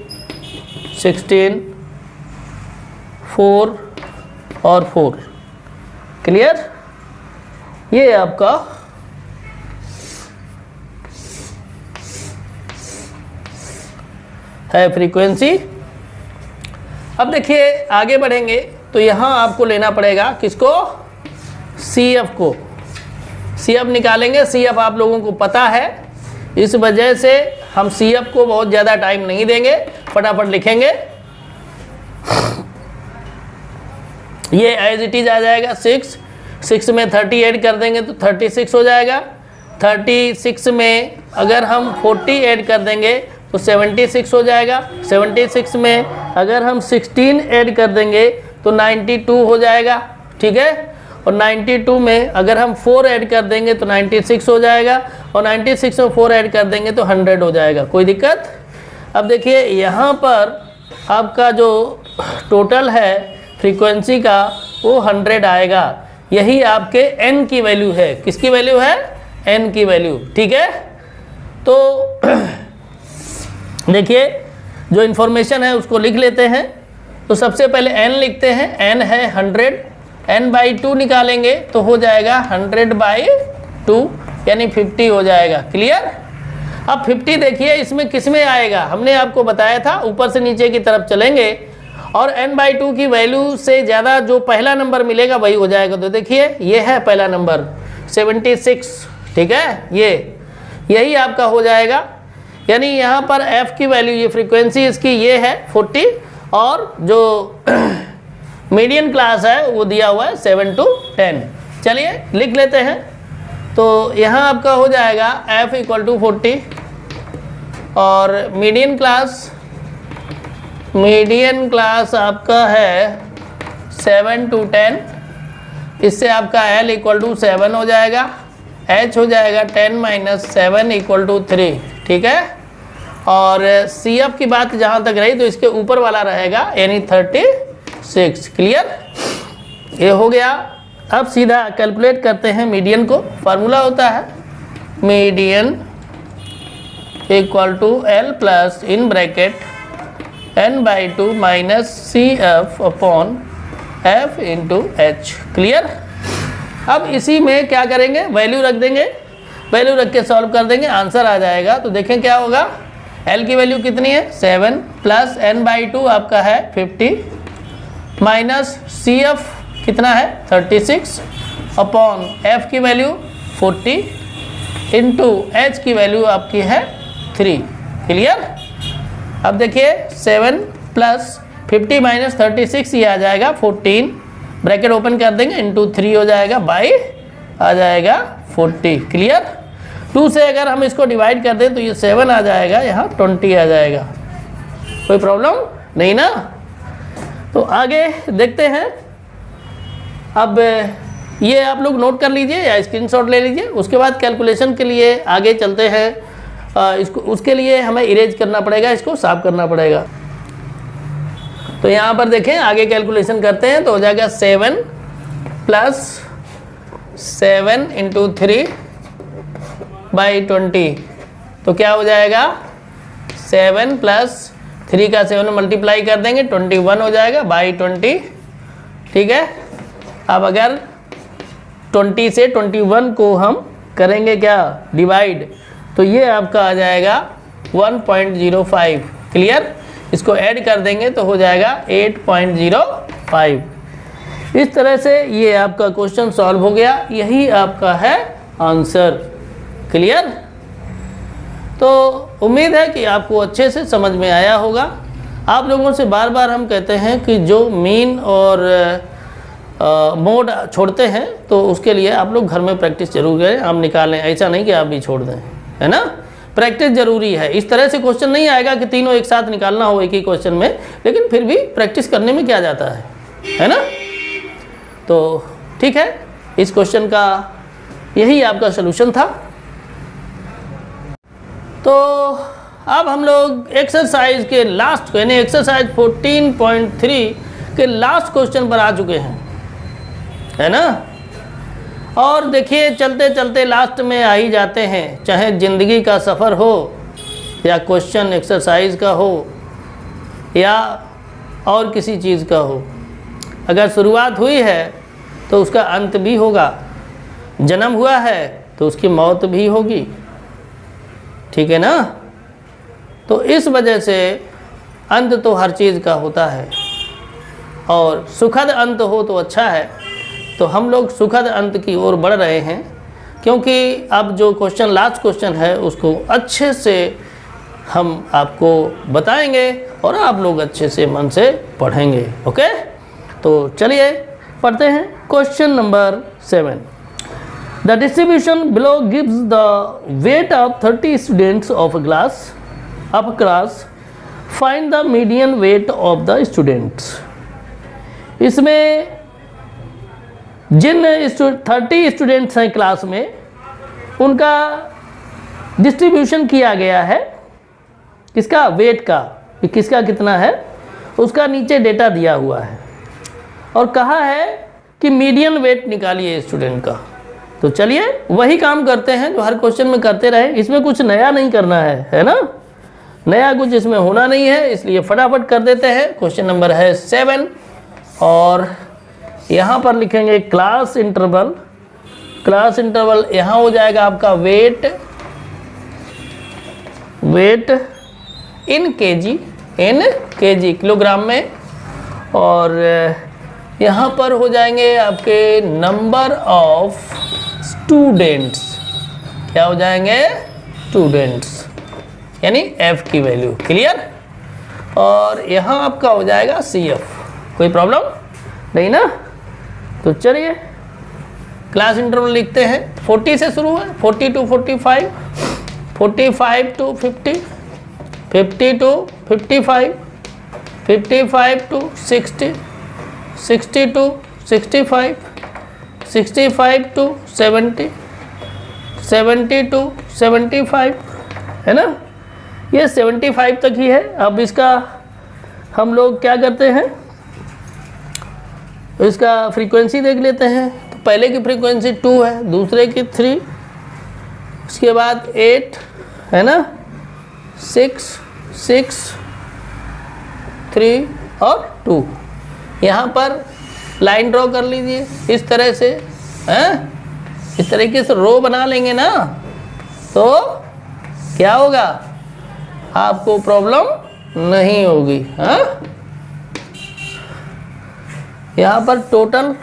16, 4 और 4। क्लियर। ये आपका है फ्रीक्वेंसी। अब देखिए आगे बढ़ेंगे तो यहाँ आपको लेना पड़ेगा किसको, CF को। CF निकालेंगे, CF आप लोगों को पता है, इस वजह से हम CF को बहुत ज़्यादा टाइम नहीं देंगे, फटाफट लिखेंगे। ये एज इट इज आ जाएगा 6 में 30 ऐड कर देंगे तो 36 हो जाएगा। 36 में अगर हम 40 ऐड कर देंगे तो 76 हो जाएगा। 76 में अगर हम 16 ऐड कर देंगे तो 92 हो जाएगा, ठीक है। और 92 में अगर हम 4 ऐड कर देंगे तो 96 हो जाएगा, और 96 में 4 ऐड कर देंगे तो 100 हो जाएगा। कोई दिक्कत? अब देखिए यहाँ पर आपका जो टोटल है फ्रीक्वेंसी का वो 100 आएगा। यही आपके n की वैल्यू है। किसकी वैल्यू है? n की वैल्यू, ठीक है। तो देखिए जो इन्फॉर्मेशन है उसको लिख लेते हैं। तो सबसे पहले n लिखते हैं, n है 100, n/2 निकालेंगे तो हो जाएगा 100/2 यानी 50 हो जाएगा। क्लियर? अब 50 देखिए इसमें किस में आएगा, हमने आपको बताया था ऊपर से नीचे की तरफ चलेंगे और n/2 की वैल्यू से ज़्यादा जो पहला नंबर मिलेगा वही हो जाएगा। तो देखिए ये है पहला नंबर 76, ठीक है, यही आपका हो जाएगा। यानी यहाँ पर f की वैल्यू, ये फ्रीक्वेंसी इसकी ये है 40, और जो मीडियन क्लास है वो दिया हुआ है 7 to 10। चलिए लिख लेते हैं। तो यहाँ आपका हो जाएगा f = 40 और मीडियन क्लास आपका है 7 to 10। इससे आपका l = 7 हो जाएगा, h हो जाएगा 10 - 7 = 3, ठीक है। और CF की बात जहाँ तक रही तो इसके ऊपर वाला रहेगा यानी 36। क्लियर? ये हो गया। अब सीधा कैलकुलेट करते हैं मीडियन को। फार्मूला होता है median = L plus in bracket n/2 - CF/F × H। Clear? अब इसी में क्या करेंगे, वैल्यू रख देंगे, वैल्यू रख के सॉल्व कर देंगे, आंसर आ जाएगा। तो देखें क्या होगा, L की वैल्यू कितनी है 7 प्लस n/2 आपका है 50 माइनस CF कितना है 36 अपॉन F की वैल्यू 40 इंटू H की वैल्यू आपकी है 3। क्लियर? अब देखिए 7 प्लस 50 माइनस 36 ये आ जाएगा 14, ब्रैकेट ओपन कर देंगे, इंटू 3 हो जाएगा, बाई आ जाएगा 40। क्लियर? 2 से अगर हम इसको डिवाइड कर दें तो ये 7 आ जाएगा, यहाँ 20 आ जाएगा। कोई प्रॉब्लम नहीं ना? तो आगे देखते हैं। अब ये आप लोग नोट कर लीजिए या स्क्रीनशॉट ले लीजिए। उसके बाद कैलकुलेशन के लिए आगे चलते हैं। इसको उसके लिए हमें इरेज करना पड़ेगा, इसको साफ करना पड़ेगा। तो यहाँ पर देखें, आगे कैलकुलेशन करते हैं तो हो जाएगा 7 प्लस 7 इंटू 3/20। तो क्या हो जाएगा 7 प्लस 3 का 7 मल्टीप्लाई कर देंगे 21 हो जाएगा बाई 20। ठीक है, अब अगर 20 से 21 को हम करेंगे क्या डिवाइड, तो ये आपका आ जाएगा 1.05। क्लियर? इसको ऐड कर देंगे तो हो जाएगा 8.05। इस तरह से ये आपका क्वेश्चन सॉल्व हो गया। यही आपका है आंसर। क्लियर? तो उम्मीद है कि आपको अच्छे से समझ में आया होगा। आप लोगों से बार बार हम कहते हैं कि जो मीन और मोड छोड़ते हैं तो उसके लिए आप लोग घर में प्रैक्टिस जरूर करें, हम निकालें, ऐसा नहीं कि आप भी छोड़ दें, है ना। प्रैक्टिस जरूरी है। इस तरह से क्वेश्चन नहीं आएगा कि तीनों एक साथ निकालना हो एक ही क्वेश्चन में, लेकिन फिर भी प्रैक्टिस करने में क्या जाता है ना। तो ठीक है, इस क्वेश्चन का यही आपका सलूशन था। तो अब हम लोग एक्सरसाइज के लास्ट यानी एक्सरसाइज 14.3 के लास्ट क्वेश्चन पर आ चुके हैं, है ना। और देखिए चलते चलते लास्ट में आ ही जाते हैं, चाहे ज़िंदगी का सफ़र हो या क्वेश्चन एक्सरसाइज का हो या और किसी चीज़ का हो। अगर शुरुआत हुई है तो उसका अंत भी होगा, जन्म हुआ है तो उसकी मौत भी होगी, ठीक है ना। तो इस वजह से अंत तो हर चीज़ का होता है और सुखद अंत हो तो अच्छा है। तो हम लोग सुखद अंत की ओर बढ़ रहे हैं, क्योंकि अब जो क्वेश्चन लास्ट क्वेश्चन है उसको अच्छे से हम आपको बताएंगे और आप लोग अच्छे से मन से पढ़ेंगे। ओके, तो चलिए पढ़ते हैं question number 7। The distribution below gives the weight of 30 students of class. Find the median weight of the students. इसमें जिन 30 स्टूडेंट्स हैं क्लास में, उनका डिस्ट्रीब्यूशन किया गया है, किसका, वेट का, कि किसका कितना है, उसका नीचे डेटा दिया हुआ है और कहा है कि मीडियन वेट निकालिए स्टूडेंट का। तो चलिए वही काम करते हैं जो हर क्वेश्चन में करते रहे, इसमें कुछ नया नहीं करना है ना, नया कुछ इसमें होना नहीं है, इसलिए फटाफट कर देते हैं। क्वेश्चन नंबर है 7 और यहाँ पर लिखेंगे क्लास इंटरवल। क्लास इंटरवल यहाँ हो जाएगा आपका वेट इन केजी किलोग्राम में, और यहाँ पर हो जाएंगे आपके नंबर ऑफ स्टूडेंट्स। क्या हो जाएंगे, स्टूडेंट्स, यानी एफ की वैल्यू। क्लियर। और यहाँ आपका हो जाएगा CF। कोई प्रॉब्लम नहीं ना। तो चलिए क्लास इंटरवल लिखते हैं। 40 से शुरू है, 40 to 45, 45 to 50, 50 to 55, 55 to 60, 60 to 65, 65 to 70, 70 to 75, है ना। ये 75 तक ही है। अब इसका हम लोग क्या करते हैं, इसका फ्रीक्वेंसी देख लेते हैं। तो पहले की फ्रीक्वेंसी 2 है, दूसरे की 3, उसके बाद 8 है ना, 6, 6, 3 और 2। यहाँ पर लाइन ड्रॉ कर लीजिए इस तरह से, हैं, इस तरीके से रो बना लेंगे ना, तो क्या होगा, आपको प्रॉब्लम नहीं होगी। हाँ, यहाँ पर टोटल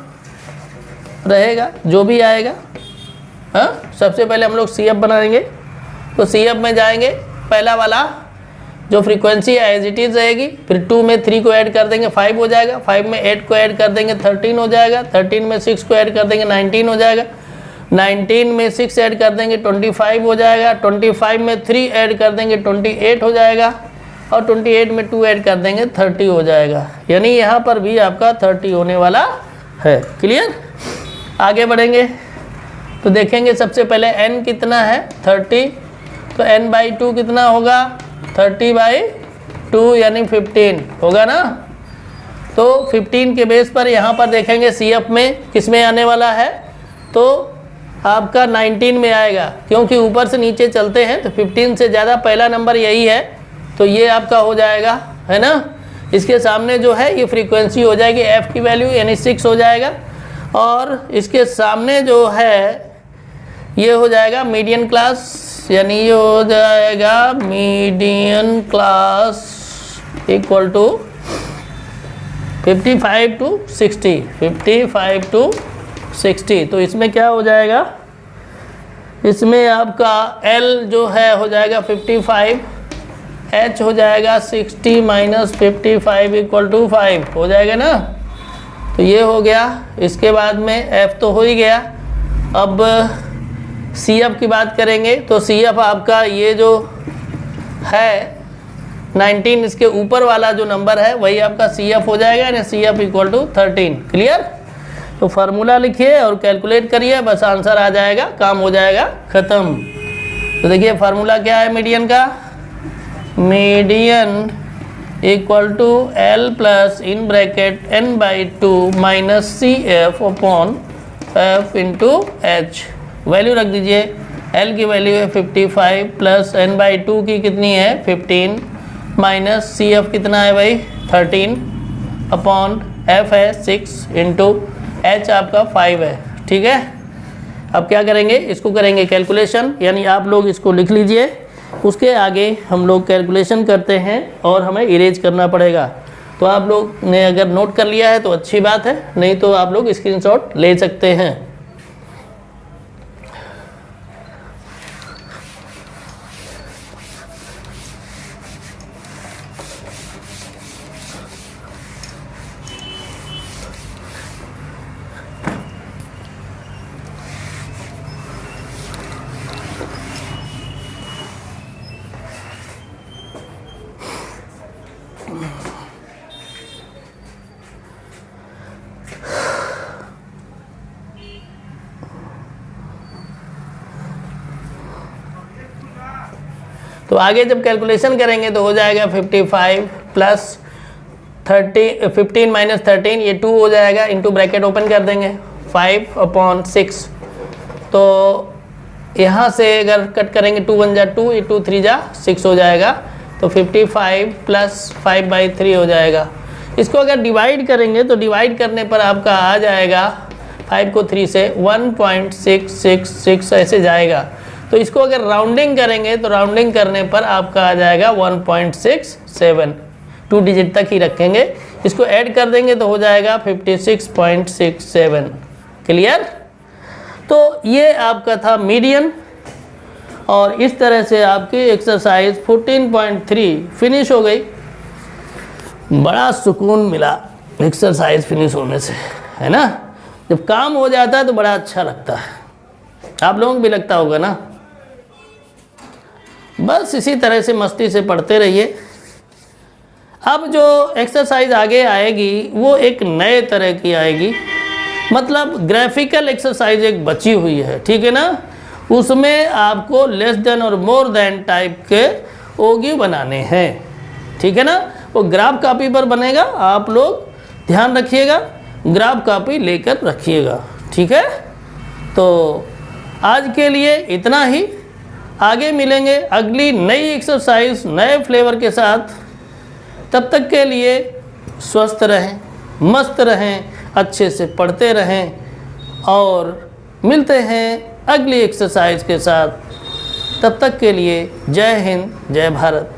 रहेगा जो भी आएगा। हाँ, सबसे पहले हम लोग CF बनाएंगे। तो CF में जाएंगे, पहला वाला जो फ्रीक्वेंसी है एज इट इज रहेगी, फिर 2 में 3 को ऐड कर देंगे 5 हो जाएगा, 5 में 8 को ऐड कर देंगे 13 हो जाएगा, 13 में 6 को ऐड कर देंगे 19 हो जाएगा, 19 में 6 ऐड कर देंगे 25 हो जाएगा, 25 में 3 ऐड कर देंगे 28 हो जाएगा, और 28 में 2 ऐड कर देंगे 30 हो जाएगा। यानी यहाँ पर भी आपका 30 होने वाला है। क्लियर। आगे बढ़ेंगे तो देखेंगे सबसे पहले n कितना है, 30, तो n/2 कितना होगा, 30/2 यानी 15 होगा ना। तो 15 के बेस पर यहाँ पर देखेंगे CF में किस में आने वाला है, तो आपका 19 में आएगा, क्योंकि ऊपर से नीचे चलते हैं तो 15 से ज़्यादा पहला नंबर यही है, तो ये आपका हो जाएगा, है ना। इसके सामने जो है ये फ्रीक्वेंसी हो जाएगी F की वैल्यू यानी 6 हो जाएगा, और इसके सामने जो है ये हो जाएगा मीडियन क्लास, यानी ये हो जाएगा median class equal to 55 to 60, 55 to 60। तो इसमें क्या हो जाएगा, इसमें आपका L जो है हो जाएगा 55, H हो जाएगा 60 माइनस 55 इक्वल टू 5 हो जाएगा ना। तो ये हो गया। इसके बाद में F तो हो ही गया। अब CF की बात करेंगे तो CF आपका ये जो है 19, इसके ऊपर वाला जो नंबर है वही आपका CF हो जाएगा, यानी CF इक्वल टू 13। क्लियर। तो फार्मूला लिखिए और कैलकुलेट करिए, बस आंसर आ जाएगा, काम हो जाएगा ख़त्म। तो देखिए फार्मूला क्या है मीडियन का, median equal to L plus in bracket n/2 minus CF upon F into H। Value रख दीजिए, L की वैल्यू है 55 प्लस n/2 की कितनी है 15 माइनस CF कितना है भाई 13 अपॉन F है 6 इंटू H आपका 5 है। ठीक है। अब क्या करेंगे, इसको करेंगे कैलकुलेशन, यानी आप लोग इसको लिख लीजिए, उसके आगे हम लोग कैलकुलेशन करते हैं और हमें इरेज करना पड़ेगा। तो आप लोग ने अगर नोट कर लिया है तो अच्छी बात है, नहीं तो आप लोग स्क्रीनशॉट ले सकते हैं। तो आगे जब कैलकुलेशन करेंगे तो हो जाएगा 55 प्लस 15 माइनस 13, ये 2 हो जाएगा, इंटू ब्रैकेट ओपन कर देंगे 5/6। तो यहाँ से अगर कट करेंगे 2 1 जा 2, ये 2 3 जा 6 हो जाएगा, तो 55 प्लस 5/3 हो जाएगा। इसको अगर डिवाइड करेंगे तो डिवाइड करने पर आपका आ जाएगा 5 को 3 से 1.666 ऐसे जाएगा। तो इसको अगर राउंडिंग करेंगे तो राउंडिंग करने पर आपका आ जाएगा 1.67, 2 डिजिट तक ही रखेंगे। इसको ऐड कर देंगे तो हो जाएगा 56.67। क्लियर? तो ये आपका था मीडियन, और इस तरह से आपकी एक्सरसाइज 14.3 फिनिश हो गई। बड़ा सुकून मिला एक्सरसाइज फिनिश होने से, है ना? जब काम हो जाता है तो बड़ा अच्छा लगता है, आप लोगों को भी लगता होगा ना। बस इसी तरह से मस्ती से पढ़ते रहिए। अब जो एक्सरसाइज आगे आएगी वो एक नए तरह की आएगी, मतलब ग्राफिकल एक्सरसाइज एक बची हुई है, ठीक है ना? उसमें आपको लेस देन और मोर देन टाइप के ओगी बनाने हैं, ठीक है ना? वो ग्राफ कॉपी पर बनेगा, आप लोग ध्यान रखिएगा, ग्राफ कॉपी लेकर रखिएगा, ठीक है? तो आज के लिए इतना ही, आगे मिलेंगे अगली नई एक्सरसाइज नए फ्लेवर के साथ। तब तक के लिए स्वस्थ रहें, मस्त रहें, अच्छे से पढ़ते रहें, और मिलते हैं अगली एक्सरसाइज के साथ। तब तक के लिए जय हिंद, जय भारत।